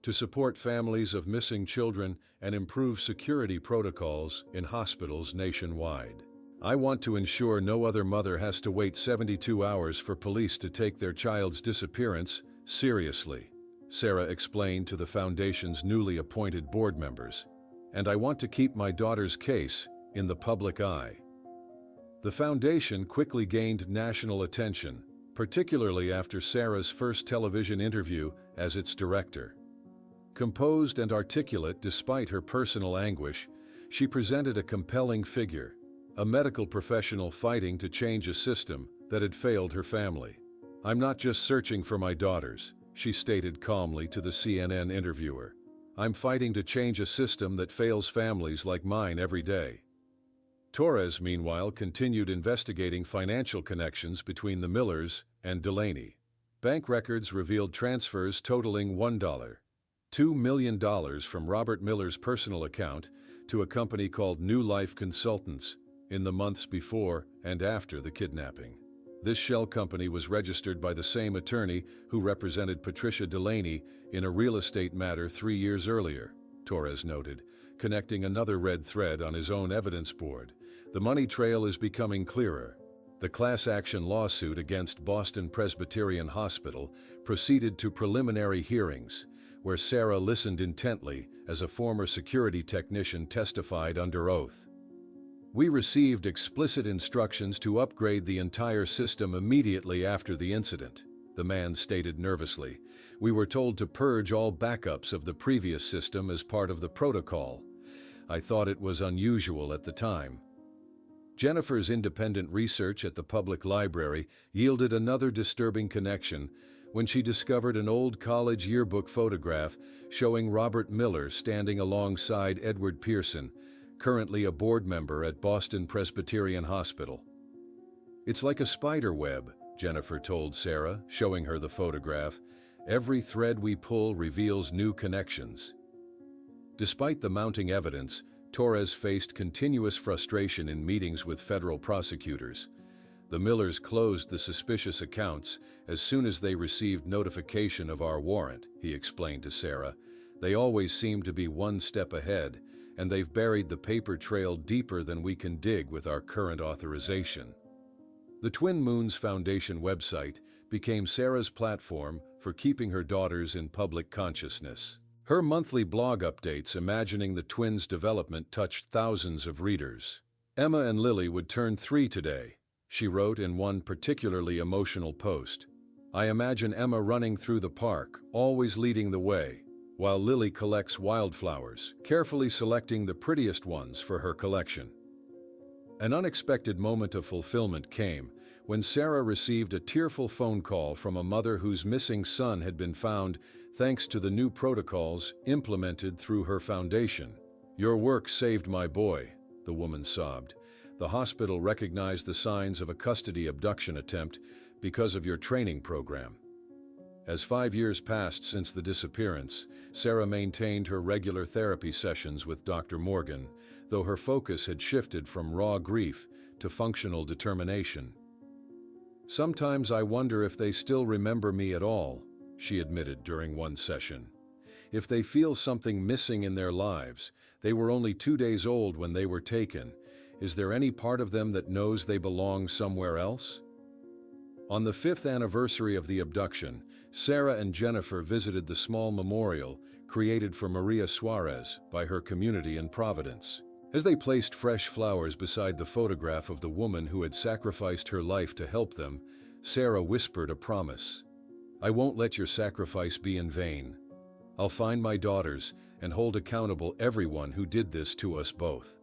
to support families of missing children and improve security protocols in hospitals nationwide. "I want to ensure no other mother has to wait 72 hours for police to take their child's disappearance seriously," Sarah explained to the foundation's newly appointed board members. "And I want to keep my daughter's case in the public eye." The foundation quickly gained national attention, particularly after Sarah's first television interview as its director. Composed and articulate despite her personal anguish, she presented a compelling figure, a medical professional fighting to change a system that had failed her family. "I'm not just searching for my daughters," she stated calmly to the CNN interviewer. "I'm fighting to change a system that fails families like mine every day." Torres, meanwhile, continued investigating financial connections between the Millers and Delaney. Bank records revealed transfers totaling $1.2 million from Robert Miller's personal account to a company called New Life Consultants in the months before and after the kidnapping. This shell company was registered by the same attorney who represented Patricia Delaney in a real estate matter 3 years earlier, Torres noted, connecting another red thread on his own evidence board. "The money trail is becoming clearer." The class action lawsuit against Boston Presbyterian Hospital proceeded to preliminary hearings, where Sarah listened intently as a former security technician testified under oath. "We received explicit instructions to upgrade the entire system immediately after the incident," the man stated nervously. "We were told to purge all backups of the previous system as part of the protocol. I thought it was unusual at the time." Jennifer's independent research at the public library yielded another disturbing connection when she discovered an old college yearbook photograph showing Robert Miller standing alongside Edward Pearson, currently a board member at Boston Presbyterian Hospital. "It's like a spider web," Jennifer told Sarah, showing her the photograph. "Every thread we pull reveals new connections." Despite the mounting evidence, Torres faced continuous frustration in meetings with federal prosecutors. "The Millers closed the suspicious accounts as soon as they received notification of our warrant," he explained to Sarah. "They always seem to be one step ahead, and they've buried the paper trail deeper than we can dig with our current authorization." The Twin Moons Foundation website became Sarah's platform for keeping her daughters in public consciousness. Her monthly blog updates imagining the twins' development touched thousands of readers. "Emma and Lily would turn 3 today," she wrote in one particularly emotional post. "I imagine Emma running through the park, always leading the way, while Lily collects wildflowers, carefully selecting the prettiest ones for her collection." An unexpected moment of fulfillment came when Sarah received a tearful phone call from a mother whose missing son had been found thanks to the new protocols implemented through her foundation. "Your work saved my boy," the woman sobbed. "The hospital recognized the signs of a custody abduction attempt because of your training program." As 5 years passed since the disappearance, Sarah maintained her regular therapy sessions with Dr. Morgan, though her focus had shifted from raw grief to functional determination. "Sometimes I wonder if they still remember me at all," she admitted during one session. "If they feel something missing in their lives, they were only 2 days old when they were taken. Is there any part of them that knows they belong somewhere else?" On the 5th anniversary of the abduction, Sarah and Jennifer visited the small memorial created for Maria Suarez by her community in Providence. As they placed fresh flowers beside the photograph of the woman who had sacrificed her life to help them, Sarah whispered a promise. "I won't let your sacrifice be in vain. I'll find my daughters and hold accountable everyone who did this to us both."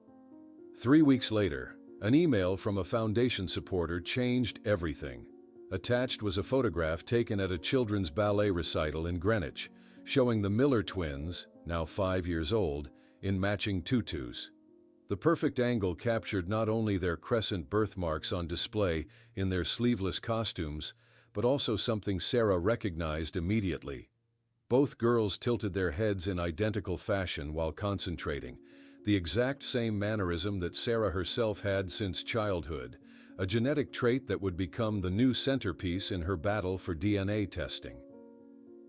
3 weeks later, an email from a foundation supporter changed everything. Attached was a photograph taken at a children's ballet recital in Greenwich, showing the Miller twins, now 5 years old, in matching tutus. The perfect angle captured not only their crescent birthmarks on display in their sleeveless costumes, but also something Sarah recognized immediately. Both girls tilted their heads in identical fashion while concentrating, the exact same mannerism that Sarah herself had since childhood, a genetic trait that would become the new centerpiece in her battle for DNA testing.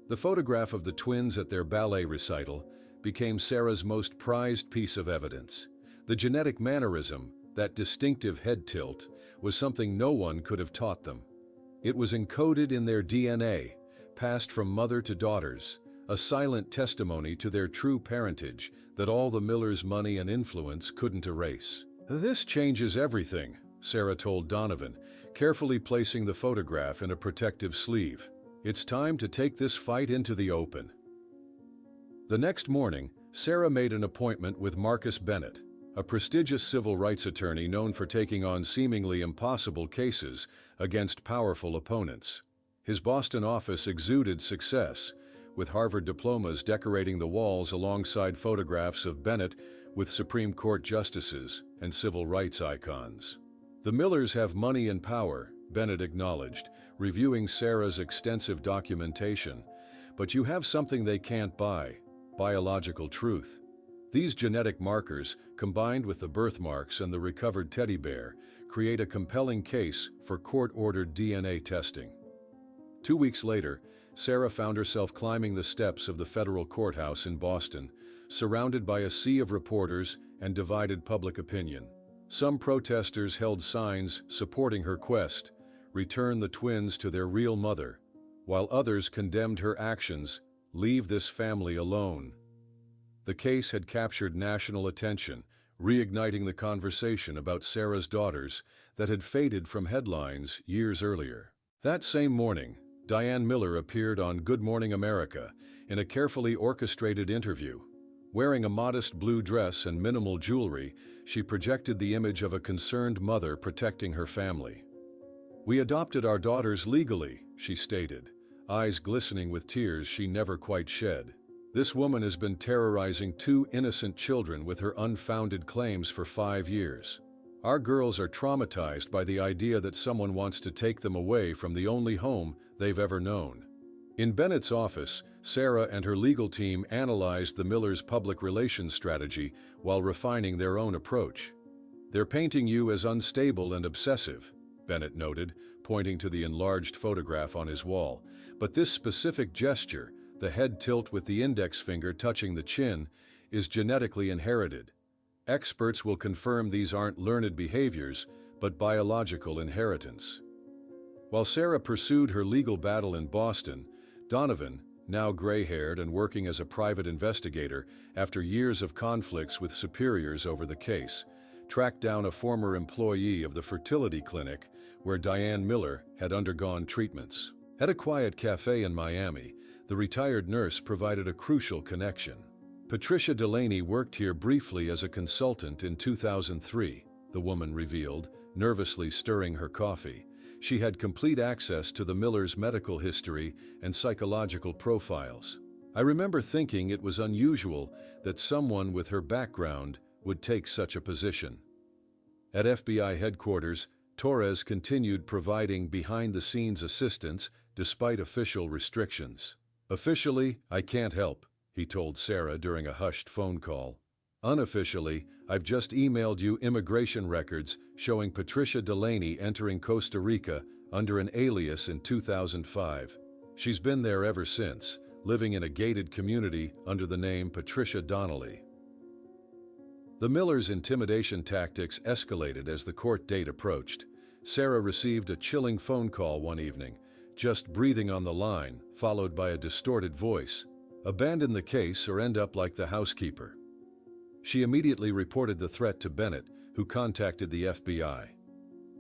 The photograph of the twins at their ballet recital became Sarah's most prized piece of evidence. The genetic mannerism, that distinctive head tilt, was something no one could have taught them. It was encoded in their DNA, passed from mother to daughters, a silent testimony to their true parentage that all the Millers' money and influence couldn't erase. "This changes everything," Sarah told Donovan, carefully placing the photograph in a protective sleeve. "It's time to take this fight into the open." The next morning, Sarah made an appointment with Marcus Bennett, a prestigious civil rights attorney known for taking on seemingly impossible cases against powerful opponents. His Boston office exuded success, with Harvard diplomas decorating the walls alongside photographs of Bennett with Supreme Court justices and civil rights icons. "The Millers have money and power," Bennett acknowledged, reviewing Sarah's extensive documentation. "But you have something they can't buy: biological truth. These genetic markers, combined with the birthmarks and the recovered teddy bear, create a compelling case for court-ordered DNA testing." 2 weeks later, Sarah found herself climbing the steps of the federal courthouse in Boston, surrounded by a sea of reporters and divided public opinion. Some protesters held signs supporting her quest, "Return the twins to their real mother," while others condemned her actions, "Leave this family alone." The case had captured national attention, reigniting the conversation about Sarah's daughters that had faded from headlines years earlier. That same morning, Diane Miller appeared on Good Morning America in a carefully orchestrated interview. Wearing a modest blue dress and minimal jewelry, she projected the image of a concerned mother protecting her family. "We adopted our daughters legally," she stated, eyes glistening with tears she never quite shed. "This woman has been terrorizing 2 innocent children with her unfounded claims for 5 years. Our girls are traumatized by the idea that someone wants to take them away from the only home they've ever known." In Bennett's office, Sarah and her legal team analyzed the Millers' public relations strategy while refining their own approach. "They're painting you as unstable and obsessive," Bennett noted, pointing to the enlarged photograph on his wall. "But this specific gesture, the head tilt with the index finger touching the chin, is genetically inherited. Experts will confirm these aren't learned behaviors, but biological inheritance." While Sarah pursued her legal battle in Boston, Donovan, now gray-haired and working as a private investigator after years of conflicts with superiors over the case, tracked down a former employee of the fertility clinic where Diane Miller had undergone treatments. At a quiet cafe in Miami, the retired nurse provided a crucial connection. "Patricia Delaney worked here briefly as a consultant in 2003, the woman revealed, nervously stirring her coffee. She had complete access to the Millers' medical history and psychological profiles. I remember thinking it was unusual that someone with her background would take such a position." At FBI headquarters, Torres continued providing behind-the-scenes assistance despite official restrictions. "Officially, I can't help," he told Sarah during a hushed phone call. "Unofficially, I've just emailed you immigration records showing Patricia Delaney entering Costa Rica under an alias in 2005. She's been there ever since, living in a gated community under the name Patricia Donnelly." The Millers' intimidation tactics escalated as the court date approached. Sarah received a chilling phone call one evening, just breathing on the line, followed by a distorted voice. "Abandon the case or end up like the housekeeper." She immediately reported the threat to Bennett, who contacted the FBI.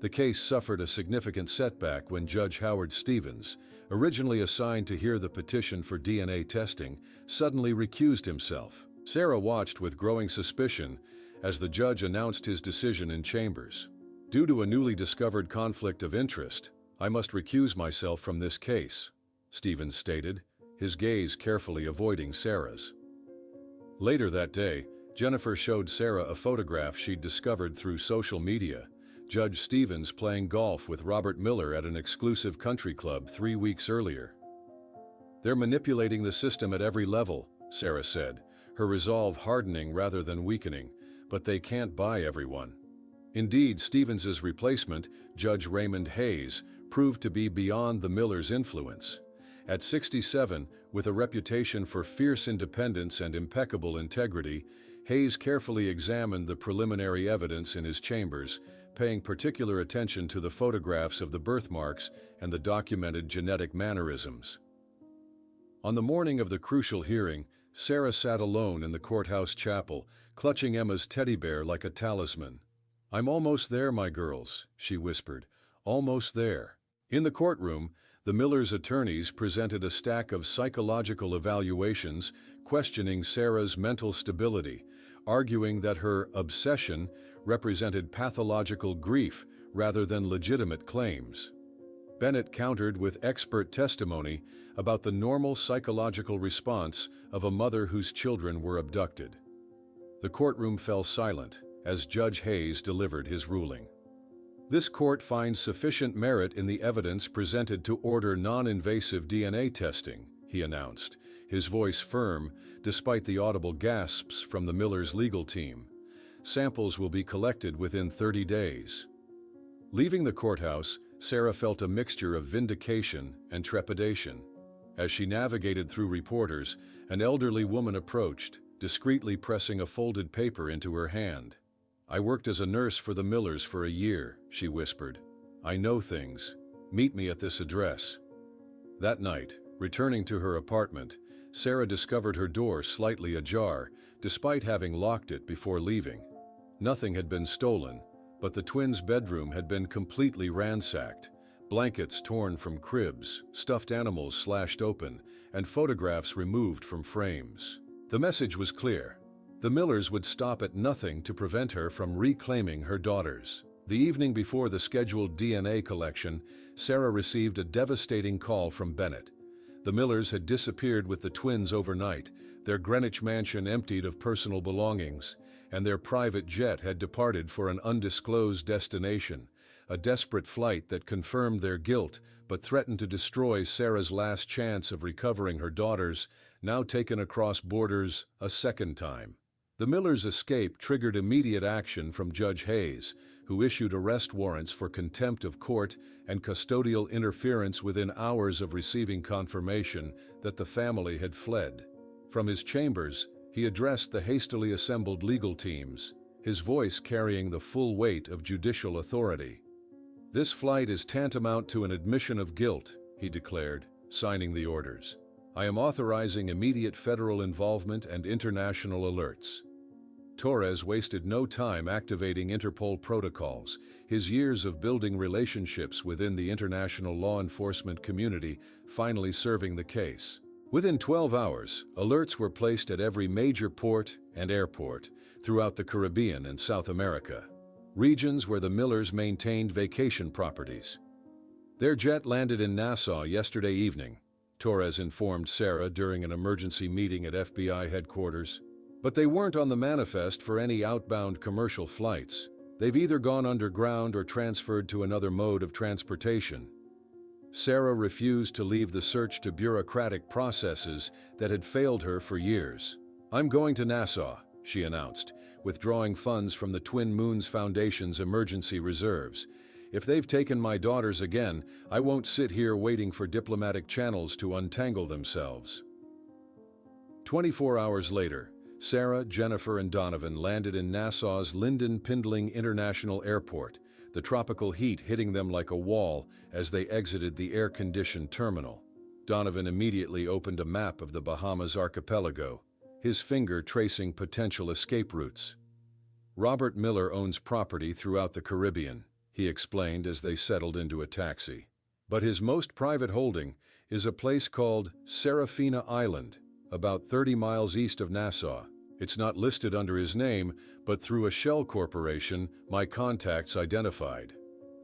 The case suffered a significant setback when Judge Howard Stevens, originally assigned to hear the petition for DNA testing, suddenly recused himself. Sarah watched with growing suspicion as the judge announced his decision in chambers. "Due to a newly discovered conflict of interest, I must recuse myself from this case," Stevens stated, his gaze carefully avoiding Sarah's. Later that day, Jennifer showed Sarah a photograph she'd discovered through social media. Judge Stevens playing golf with Robert Miller at an exclusive country club 3 weeks earlier. "They're manipulating the system at every level," Sarah said, her resolve hardening rather than weakening, "but they can't buy everyone." Indeed, Stevens's replacement, Judge Raymond Hayes, proved to be beyond the Millers' influence. At 67, with a reputation for fierce independence and impeccable integrity, Hayes carefully examined the preliminary evidence in his chambers, paying particular attention to the photographs of the birthmarks and the documented genetic mannerisms. On the morning of the crucial hearing, Sarah sat alone in the courthouse chapel, clutching Emma's teddy bear like a talisman. "I'm almost there, my girls," she whispered, "almost there." In the courtroom, the Millers' attorneys presented a stack of psychological evaluations questioning Sarah's mental stability, arguing that her obsession represented pathological grief rather than legitimate claims. Bennett countered with expert testimony about the normal psychological response of a mother whose children were abducted. The courtroom fell silent as Judge Hayes delivered his ruling. "This court finds sufficient merit in the evidence presented to order non-invasive DNA testing," he announced, his voice firm despite the audible gasps from the Millers' legal team. "Samples will be collected within 30 days." Leaving the courthouse, Sarah felt a mixture of vindication and trepidation. As she navigated through reporters, an elderly woman approached, discreetly pressing a folded paper into her hand. "I worked as a nurse for the Millers for a year," she whispered. "I know things. Meet me at this address." That night, returning to her apartment, Sarah discovered her door slightly ajar, despite having locked it before leaving. Nothing had been stolen, but the twins' bedroom had been completely ransacked. Blankets torn from cribs, stuffed animals slashed open, and photographs removed from frames. The message was clear. The Millers would stop at nothing to prevent her from reclaiming her daughters. The evening before the scheduled DNA collection, Sarah received a devastating call from Bennett. The Millers had disappeared with the twins overnight, their Greenwich mansion emptied of personal belongings, and their private jet had departed for an undisclosed destination, a desperate flight that confirmed their guilt but threatened to destroy Sarah's last chance of recovering her daughters, now taken across borders a second time. The Millers' escape triggered immediate action from Judge Hayes, who issued arrest warrants for contempt of court and custodial interference within hours of receiving confirmation that the family had fled. From his chambers, he addressed the hastily assembled legal teams, his voice carrying the full weight of judicial authority. "This flight is tantamount to an admission of guilt," he declared, signing the orders. "I am authorizing immediate federal involvement and international alerts." Torres wasted no time activating Interpol protocols, his years of building relationships within the international law enforcement community finally serving the case. Within 12 hours, alerts were placed at every major port and airport throughout the Caribbean and South America, regions where the Millers maintained vacation properties. "Their jet landed in Nassau yesterday evening," Torres informed Sarah during an emergency meeting at FBI headquarters. "But they weren't on the manifest for any outbound commercial flights. They've either gone underground or transferred to another mode of transportation." Sarah refused to leave the search to bureaucratic processes that had failed her for years. "I'm going to Nassau," she announced, withdrawing funds from the Twin Moons Foundation's emergency reserves. "If they've taken my daughters again, I won't sit here waiting for diplomatic channels to untangle themselves." 24 hours later, Sarah, Jennifer, and Donovan landed in Nassau's Linden-Pindling International Airport, the tropical heat hitting them like a wall as they exited the air-conditioned terminal. Donovan immediately opened a map of the Bahamas archipelago, his finger tracing potential escape routes. "Robert Miller owns property throughout the Caribbean," he explained as they settled into a taxi. "But his most private holding is a place called Serafina Island, about 30 miles east of Nassau. It's not listed under his name, but through a shell corporation my contacts identified."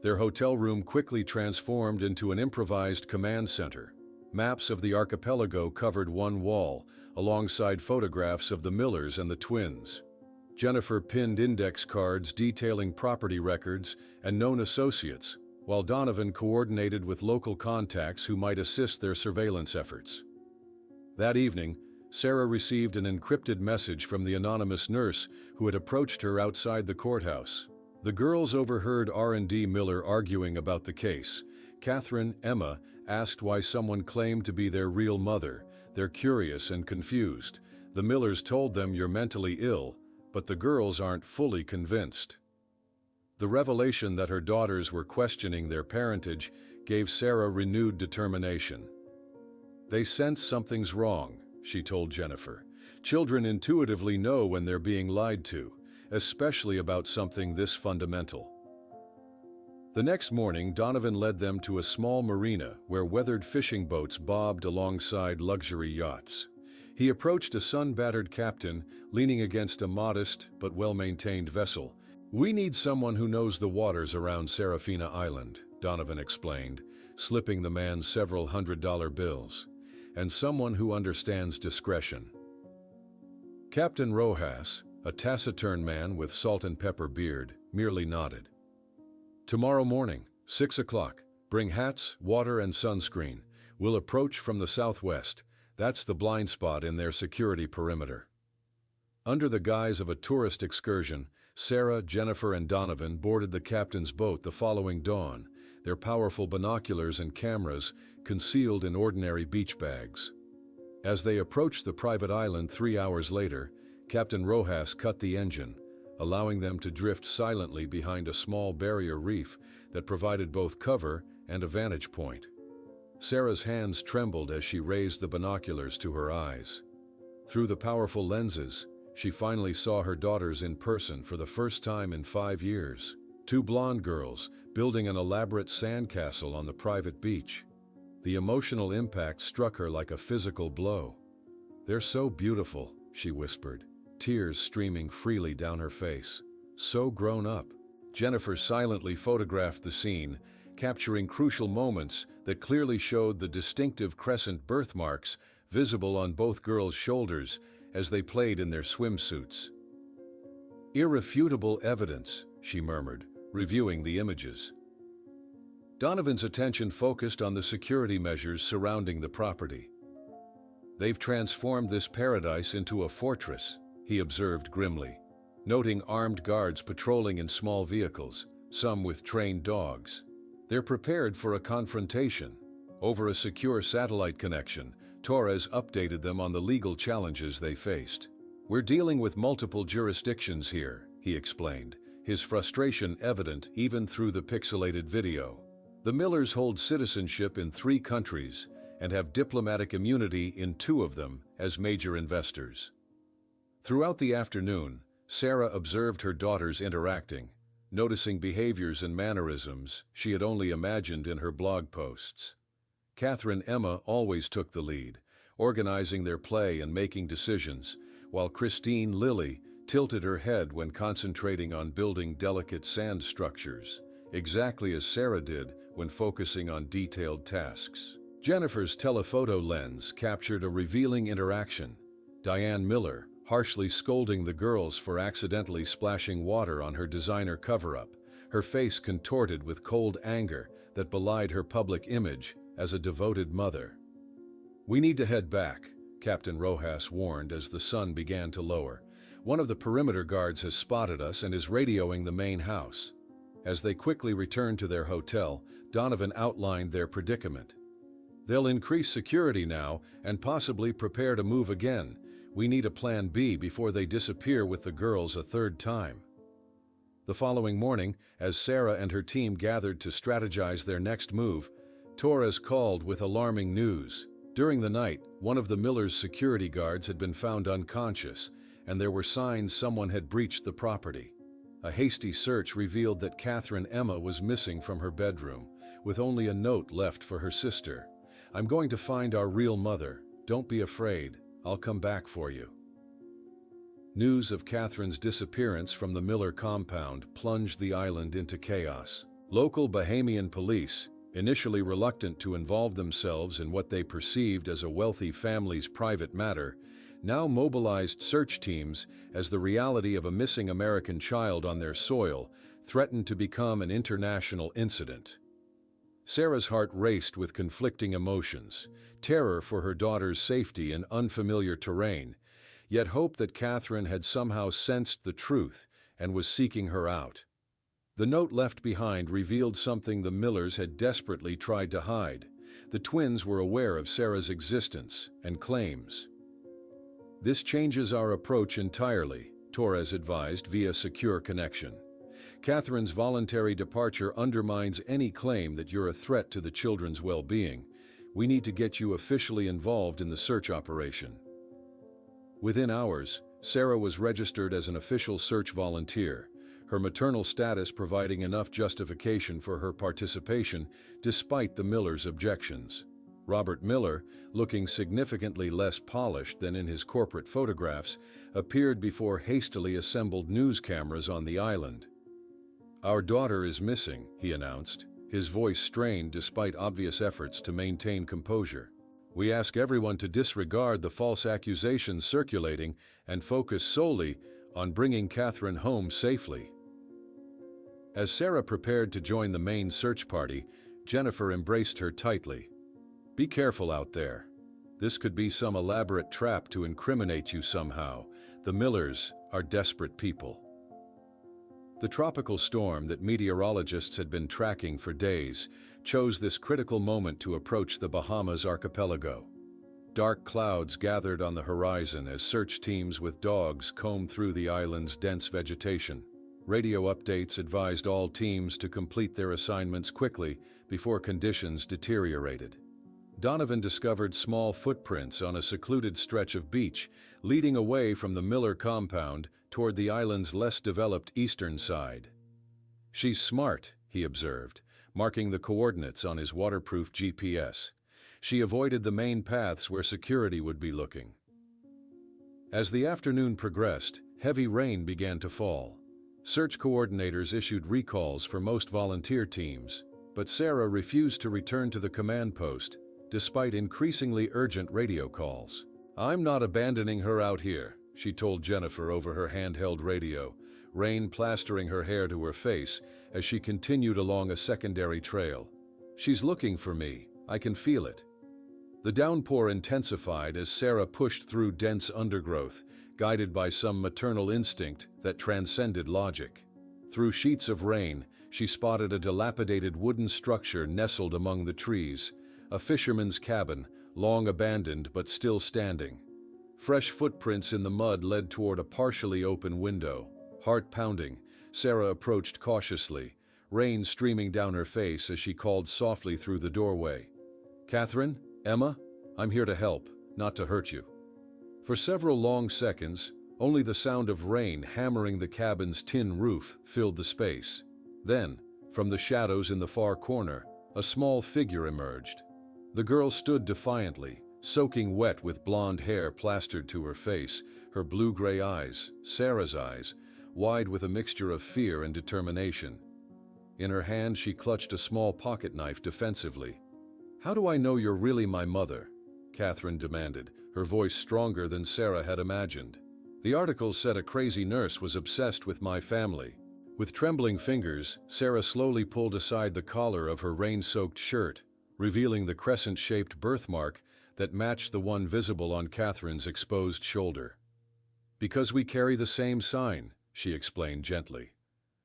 Their hotel room quickly transformed into an improvised command center. Maps of the archipelago covered one wall, alongside photographs of the Millers and the twins. Jennifer pinned index cards detailing property records and known associates, while Donovan coordinated with local contacts who might assist their surveillance efforts. That evening, Sarah received an encrypted message from the anonymous nurse who had approached her outside the courthouse. The girls overheard R&D Miller arguing about the case. Catherine, Emma, asked why someone claimed to be their real mother. They're curious and confused. The Millers told them you're mentally ill, but the girls aren't fully convinced. The revelation that her daughters were questioning their parentage gave Sarah renewed determination. "They sense something's wrong," she told Jennifer. "Children intuitively know when they're being lied to, especially about something this fundamental." The next morning, Donovan led them to a small marina where weathered fishing boats bobbed alongside luxury yachts. He approached a sun-battered captain leaning against a modest but well-maintained vessel. "We need someone who knows the waters around Serafina Island," Donovan explained, slipping the man several $100 bills. "And someone who understands discretion." Captain Rojas, a taciturn man with salt and pepper beard, merely nodded. "Tomorrow morning, 6 o'clock, bring hats, water, and sunscreen. We'll approach from the southwest. That's the blind spot in their security perimeter." Under the guise of a tourist excursion, Sarah, Jennifer, and Donovan boarded the captain's boat the following dawn, their powerful binoculars and cameras concealed in ordinary beach bags. As they approached the private island 3 hours later, Captain Rojas cut the engine. allowing them to drift silently behind a small barrier reef that provided both cover and a vantage point. Sarah's hands trembled as she raised the binoculars to her eyes. Through the powerful lenses, she finally saw her daughters in person for the first time in 5 years. Two blonde girls building an elaborate sandcastle on the private beach. The emotional impact struck her like a physical blow. "They're so beautiful," she whispered, tears streaming freely down her face. "So grown up." Jennifer silently photographed the scene, capturing crucial moments that clearly showed the distinctive crescent birthmarks visible on both girls' shoulders as they played in their swimsuits. "Irrefutable evidence," she murmured, reviewing the images. Donovan's attention focused on the security measures surrounding the property. "They've transformed this paradise into a fortress," he observed grimly, noting armed guards patrolling in small vehicles, some with trained dogs. They're prepared for a confrontation. Over a secure satellite connection, Torres updated them on the legal challenges they faced. "We're dealing with multiple jurisdictions here," he explained, his frustration evident even through the pixelated video. "The Millers hold citizenship in 3 countries and have diplomatic immunity in 2 of them as major investors." Throughout the afternoon, Sarah observed her daughters interacting, noticing behaviors and mannerisms she had only imagined in her blog posts. Catherine Emma always took the lead, organizing their play and making decisions, while Christine Lily tilted her head when concentrating on building delicate sand structures, exactly as Sarah did when focusing on detailed tasks. Jennifer's telephoto lens captured a revealing interaction. Diane Miller, harshly scolding the girls for accidentally splashing water on her designer cover-up, her face contorted with cold anger that belied her public image as a devoted mother. "We need to head back," Captain Rojas warned as the sun began to lower. "One of the perimeter guards has spotted us and is radioing the main house." As they quickly returned to their hotel, Donovan outlined their predicament. "They'll increase security now and possibly prepare to move again. We need a plan B before they disappear with the girls a 3rd time." The following morning, as Sarah and her team gathered to strategize their next move, Torres called with alarming news. During the night, one of the Millers' security guards had been found unconscious, and there were signs someone had breached the property. A hasty search revealed that Catherine Emma was missing from her bedroom, with only a note left for her sister. "I'm going to find our real mother. Don't be afraid. I'll come back for you." News of Catherine's disappearance from the Miller compound plunged the island into chaos. Local Bahamian police, initially reluctant to involve themselves in what they perceived as a wealthy family's private matter, now mobilized search teams as the reality of a missing American child on their soil threatened to become an international incident. Sarah's heart raced with conflicting emotions, terror for her daughter's safety in unfamiliar terrain, yet hope that Catherine had somehow sensed the truth and was seeking her out. The note left behind revealed something the Millers had desperately tried to hide. The twins were aware of Sarah's existence and claims. "This changes our approach entirely," Torres advised via secure connection. "Catherine's voluntary departure undermines any claim that you're a threat to the children's well-being. We need to get you officially involved in the search operation." Within hours, Sarah was registered as an official search volunteer, her maternal status providing enough justification for her participation despite the Millers' objections. Robert Miller, looking significantly less polished than in his corporate photographs, appeared before hastily assembled news cameras on the island. "Our daughter is missing," he announced, his voice strained despite obvious efforts to maintain composure. "We ask everyone to disregard the false accusations circulating and focus solely on bringing Catherine home safely." As Sarah prepared to join the main search party, Jennifer embraced her tightly. "Be careful out there. This could be some elaborate trap to incriminate you somehow. The Millers are desperate people." The tropical storm that meteorologists had been tracking for days chose this critical moment to approach the Bahamas archipelago. Dark clouds gathered on the horizon as search teams with dogs combed through the island's dense vegetation. Radio updates advised all teams to complete their assignments quickly before conditions deteriorated. Donovan discovered small footprints on a secluded stretch of beach, leading away from the Miller compound toward the island's less developed eastern side. "She's smart," he observed, marking the coordinates on his waterproof GPS. She avoided the main paths where security would be looking. As the afternoon progressed, heavy rain began to fall. Search coordinators issued recalls for most volunteer teams, but Sarah refused to return to the command post, despite increasingly urgent radio calls. "I'm not abandoning her out here," she told Jennifer over her handheld radio, rain plastering her hair to her face as she continued along a secondary trail. "She's looking for me. I can feel it." The downpour intensified as Sarah pushed through dense undergrowth, guided by some maternal instinct that transcended logic. Through sheets of rain, she spotted a dilapidated wooden structure nestled among the trees, a fisherman's cabin, long abandoned but still standing. Fresh footprints in the mud led toward a partially open window. Heart pounding, Sarah approached cautiously, rain streaming down her face as she called softly through the doorway. "Catherine? Emma? I'm here to help, not to hurt you." For several long seconds, only the sound of rain hammering the cabin's tin roof filled the space. Then, from the shadows in the far corner, a small figure emerged. The girl stood defiantly, soaking wet with blonde hair plastered to her face, her blue-gray eyes, Sarah's eyes, wide with a mixture of fear and determination. In her hand she clutched a small pocket knife defensively. "How do I know you're really my mother?" Catherine demanded, her voice stronger than Sarah had imagined. "The article said a crazy nurse was obsessed with my family." With trembling fingers, Sarah slowly pulled aside the collar of her rain-soaked shirt, revealing the crescent-shaped birthmark that matched the one visible on Catherine's exposed shoulder. "Because we carry the same sign," she explained gently.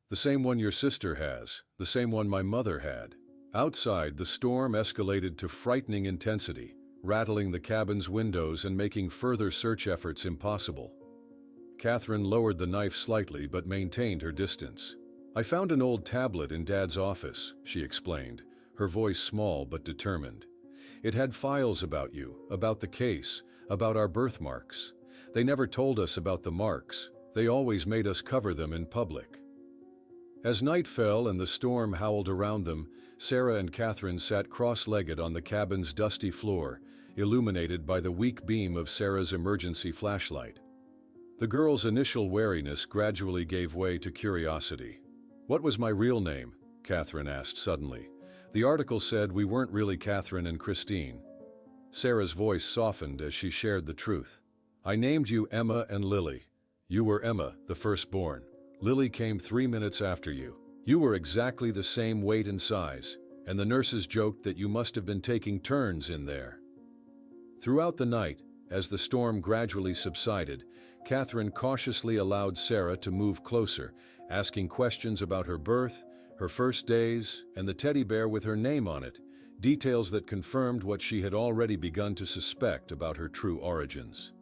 "The same one your sister has, the same one my mother had." Outside, the storm escalated to frightening intensity, rattling the cabin's windows and making further search efforts impossible. Catherine lowered the knife slightly but maintained her distance. "I found an old tablet in Dad's office," she explained, her voice small but determined. "It had files about you, about the case, about our birthmarks. They never told us about the marks. They always made us cover them in public." As night fell and the storm howled around them, Sarah and Catherine sat cross-legged on the cabin's dusty floor, illuminated by the weak beam of Sarah's emergency flashlight. The girl's initial wariness gradually gave way to curiosity. "What was my real name?" Catherine asked suddenly. "The article said we weren't really Catherine and Christine." Sarah's voice softened as she shared the truth. "I named you Emma and Lily. You were Emma, the firstborn. Lily came 3 minutes after you. You were exactly the same weight and size, and the nurses joked that you must have been taking turns in there." Throughout the night, as the storm gradually subsided, Catherine cautiously allowed Sarah to move closer, asking questions about her birth, her first days, and the teddy bear with her name on it, details that confirmed what she had already begun to suspect about her true origins.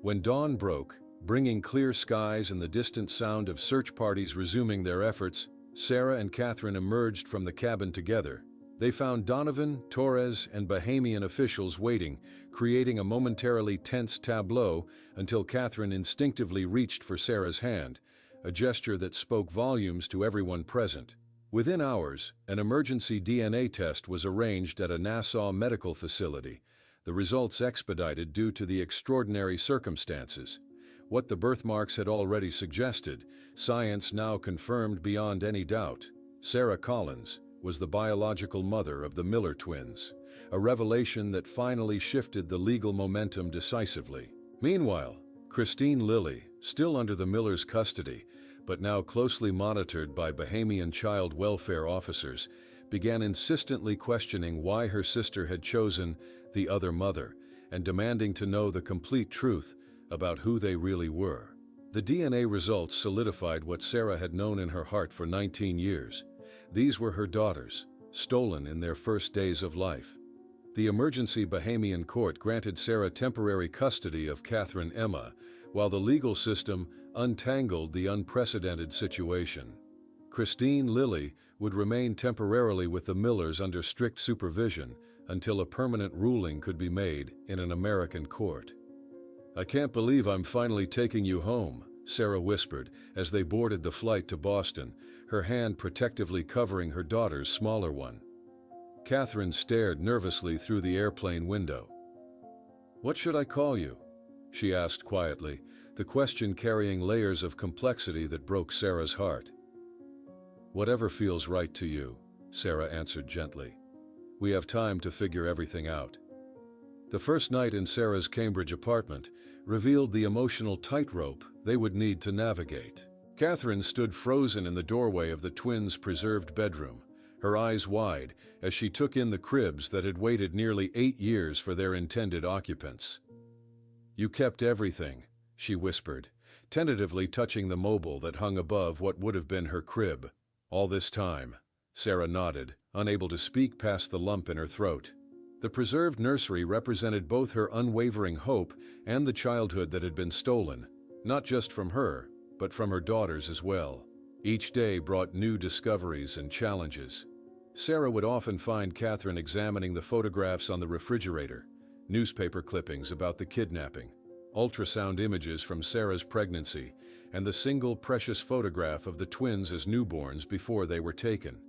When dawn broke, bringing clear skies and the distant sound of search parties resuming their efforts, Sarah and Catherine emerged from the cabin together. They found Donovan, Torres, and Bahamian officials waiting, creating a momentarily tense tableau until Catherine instinctively reached for Sarah's hand, a gesture that spoke volumes to everyone present. Within hours, an emergency DNA test was arranged at a Nassau medical facility, the results expedited due to the extraordinary circumstances. What the birthmarks had already suggested, science now confirmed beyond any doubt. Sarah Collins was the biological mother of the Miller twins, a revelation that finally shifted the legal momentum decisively. Meanwhile, Christine Lilly, still under the Millers' custody, but now closely monitored by Bahamian child welfare officers, began insistently questioning why her sister had chosen the other mother and demanding to know the complete truth about who they really were. The DNA results solidified what Sarah had known in her heart for 19 years. These were her daughters, stolen in their first days of life. The emergency Bahamian court granted Sarah temporary custody of Catherine Emma, while the legal system untangled the unprecedented situation. Christine Lilly would remain temporarily with the Millers under strict supervision until a permanent ruling could be made in an American court. "I can't believe I'm finally taking you home," Sarah whispered as they boarded the flight to Boston, her hand protectively covering her daughter's smaller one. Catherine stared nervously through the airplane window. "What should I call you?" she asked quietly, the question carrying layers of complexity that broke Sarah's heart. "Whatever feels right to you," Sarah answered gently. "We have time to figure everything out." The first night in Sarah's Cambridge apartment revealed the emotional tightrope they would need to navigate. Catherine stood frozen in the doorway of the twins' preserved bedroom, her eyes wide as she took in the cribs that had waited nearly 8 years for their intended occupants. "You kept everything," she whispered, tentatively touching the mobile that hung above what would have been her crib. "All this time," Sarah nodded, unable to speak past the lump in her throat. The preserved nursery represented both her unwavering hope and the childhood that had been stolen, not just from her, but from her daughters as well. Each day brought new discoveries and challenges. Sarah would often find Catherine examining the photographs on the refrigerator, newspaper clippings about the kidnapping, ultrasound images from Sarah's pregnancy, and the single precious photograph of the twins as newborns before they were taken.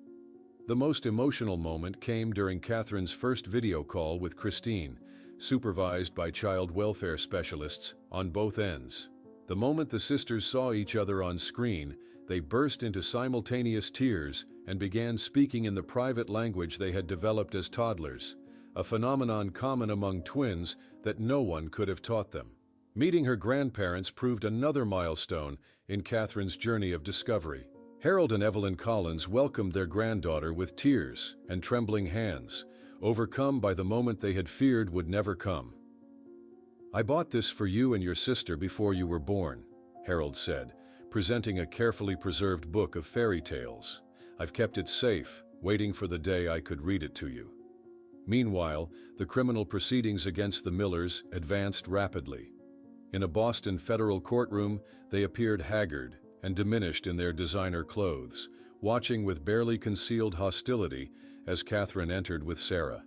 The most emotional moment came during Catherine's first video call with Christine, supervised by child welfare specialists on both ends. The moment the sisters saw each other on screen, they burst into simultaneous tears and began speaking in the private language they had developed as toddlers, a phenomenon common among twins that no one could have taught them. Meeting her grandparents proved another milestone in Catherine's journey of discovery. Harold and Evelyn Collins welcomed their granddaughter with tears and trembling hands, overcome by the moment they had feared would never come. "I bought this for you and your sister before you were born," Harold said, presenting a carefully preserved book of fairy tales. "I've kept it safe, waiting for the day I could read it to you." Meanwhile, the criminal proceedings against the Millers advanced rapidly. In a Boston federal courtroom, they appeared haggard and diminished in their designer clothes, watching with barely concealed hostility as Catherine entered with Sarah.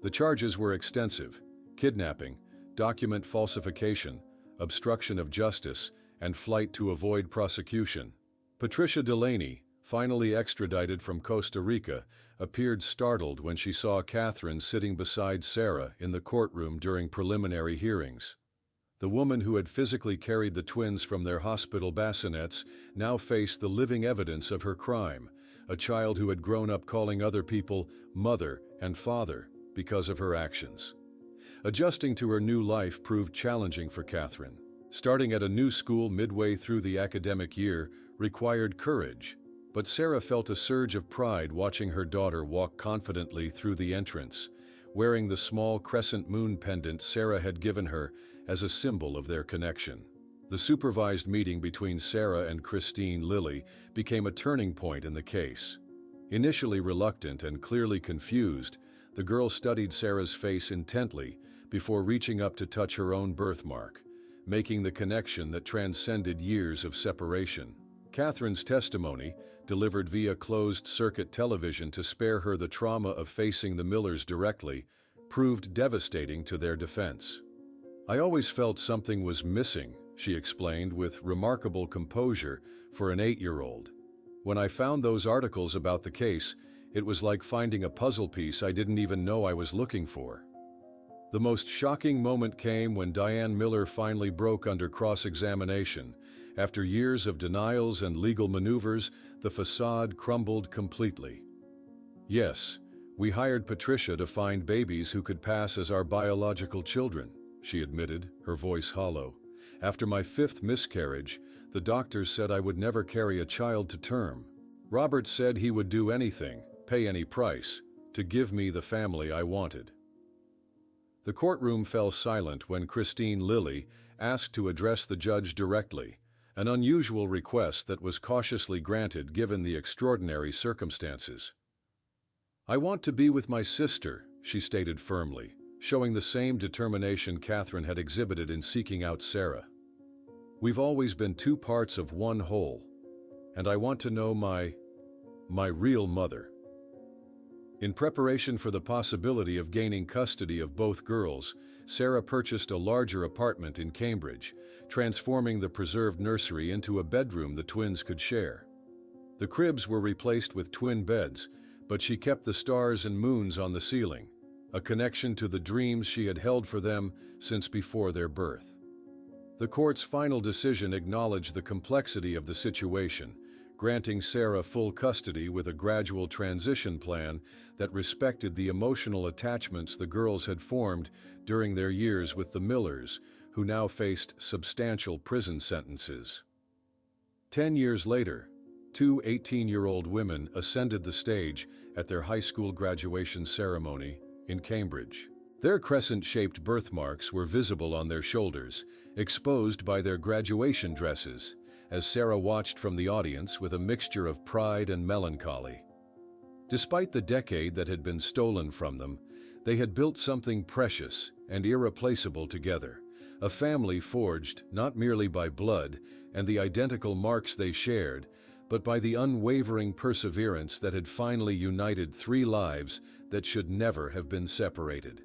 The charges were extensive: kidnapping, document falsification, obstruction of justice, and flight to avoid prosecution. Patricia Delaney, finally extradited from Costa Rica, appeared startled when she saw Catherine sitting beside Sarah in the courtroom during preliminary hearings. The woman who had physically carried the twins from their hospital bassinets now faced the living evidence of her crime, a child who had grown up calling other people mother and father because of her actions. Adjusting to her new life proved challenging for Catherine. Starting at a new school midway through the academic year required courage, but Sarah felt a surge of pride watching her daughter walk confidently through the entrance, wearing the small crescent moon pendant Sarah had given her as a symbol of their connection. The supervised meeting between Sarah and Christine Lilly became a turning point in the case. Initially reluctant and clearly confused, the girl studied Sarah's face intently before reaching up to touch her own birthmark, making the connection that transcended years of separation. Catherine's testimony, delivered via closed-circuit television to spare her the trauma of facing the Millers directly, proved devastating to their defense. "I always felt something was missing," she explained with remarkable composure for an 8-year-old. "When I found those articles about the case, it was like finding a puzzle piece I didn't even know I was looking for." The most shocking moment came when Diane Miller finally broke under cross-examination. After years of denials and legal maneuvers, the facade crumbled completely. "Yes, we hired Patricia to find babies who could pass as our biological children," she admitted, her voice hollow. "After my 5th miscarriage, the doctors said I would never carry a child to term. Robert said he would do anything, pay any price, to give me the family I wanted." The courtroom fell silent when Christine Lilly asked to address the judge directly, an unusual request that was cautiously granted given the extraordinary circumstances. "I want to be with my sister," she stated firmly, showing the same determination Catherine had exhibited in seeking out Sarah. "We've always been two parts of one whole, and I want to know my real mother." In preparation for the possibility of gaining custody of both girls, Sarah purchased a larger apartment in Cambridge, transforming the preserved nursery into a bedroom the twins could share. The cribs were replaced with twin beds, but she kept the stars and moons on the ceiling, a connection to the dreams she had held for them since before their birth. The court's final decision acknowledged the complexity of the situation, granting Sarah full custody with a gradual transition plan that respected the emotional attachments the girls had formed during their years with the Millers, who now faced substantial prison sentences. 10 years later, two 18-year-old women ascended the stage at their high school graduation ceremony in Cambridge. Their crescent-shaped birthmarks were visible on their shoulders, exposed by their graduation dresses, as Sarah watched from the audience with a mixture of pride and melancholy. Despite the decade that had been stolen from them, they had built something precious and irreplaceable together, a family forged not merely by blood and the identical marks they shared, but by the unwavering perseverance that had finally united three lives that should never have been separated.